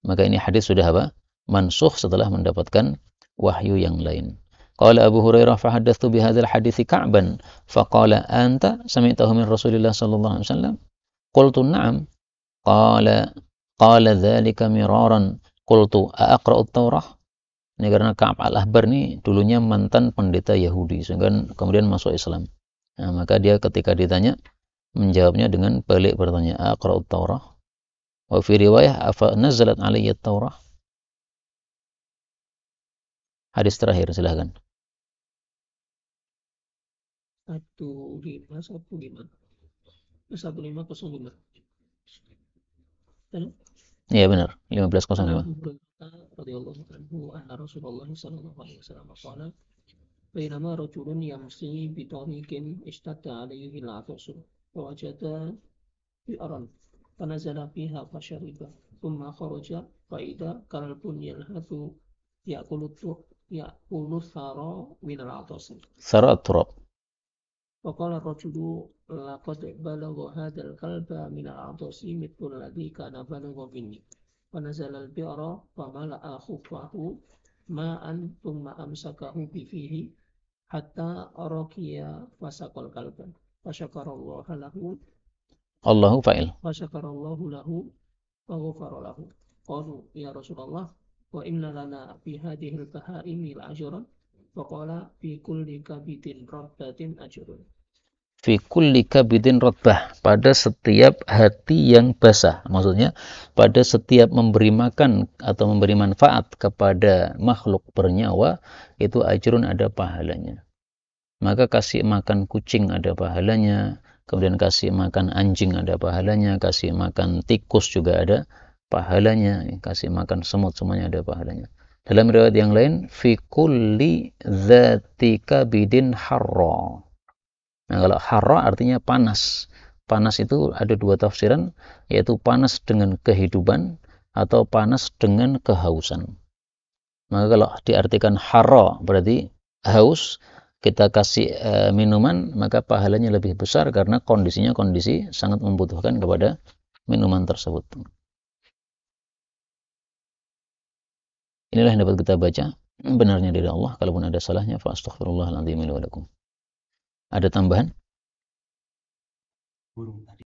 Maka ini hadis sudah apa? Mansukh setelah mendapatkan wahyu yang lain. Qala Abu Hurairah fahaddatsu bihadzal hadithi Ka'ban faqala anta sami'tahu min Rasulillah sallallahu alaihi wasallam? Qultu na'am. Qala dzalika miraran. Qultu aqra'u at-Taurah? Ini karena Ka'ab al-Ahbar ini dulunya mantan pendeta Yahudi, sehingga kemudian masuk Islam. Nah, maka dia ketika ditanya, menjawabnya dengan balik bertanya, aqra'ut Taurah? Wa fi riwayah, afa nazalat alayya Taurah? Hadis terakhir, silahkan. 1505. 1505. Iya benar, 1505. Radhiyallahu anhu anna Rasulullah sallallahu alaihi wasallam qala bainama rajulun yamshi bi tariqin ishtadda alayhi al-'atash wa wajada bi'ran fanazala fiha fashariba thumma kharaja fa idza kalbun yalhathu ya'kulu thara min al-'atash Thara at-turab. فقال الرجل لقد بلغ هذا الكلب من العطش مثل الذي كان بلغ مني فنزل البئر فملأ خفه ماء ثم أمسكه بفيه حتى رقي فسق الكلب فشكر الله له Allahu fa'il. فشكر الله له فغفر له. قالوا يا رسول الله وإن لنا في هذه البهائم لأجرا فقال في كل كبد ربة أجر. Fi kulli kabidin ratbah, pada setiap hati yang basah. Maksudnya pada setiap memberi makan atau memberi manfaat kepada makhluk bernyawa, itu ajrun, ada pahalanya. Maka kasih makan kucing ada pahalanya, kemudian kasih makan anjing ada pahalanya, kasih makan tikus juga ada pahalanya, kasih makan semut semuanya ada pahalanya. Dalam riwayat yang lain, fi kulli dzati kabidin harra. Nah, kalau harra artinya panas. Panas itu ada dua tafsiran, yaitu panas dengan kehidupan atau panas dengan kehausan. Maka kalau diartikan harra berarti haus, kita kasih minuman, maka pahalanya lebih besar karena kondisinya kondisi sangat membutuhkan kepada minuman tersebut. Inilah yang dapat kita baca. Benarnya dari Allah. Kalaupun ada salahnya, fa astaghfirullahaladzim li wa lakum. Ada tambahan? Burung.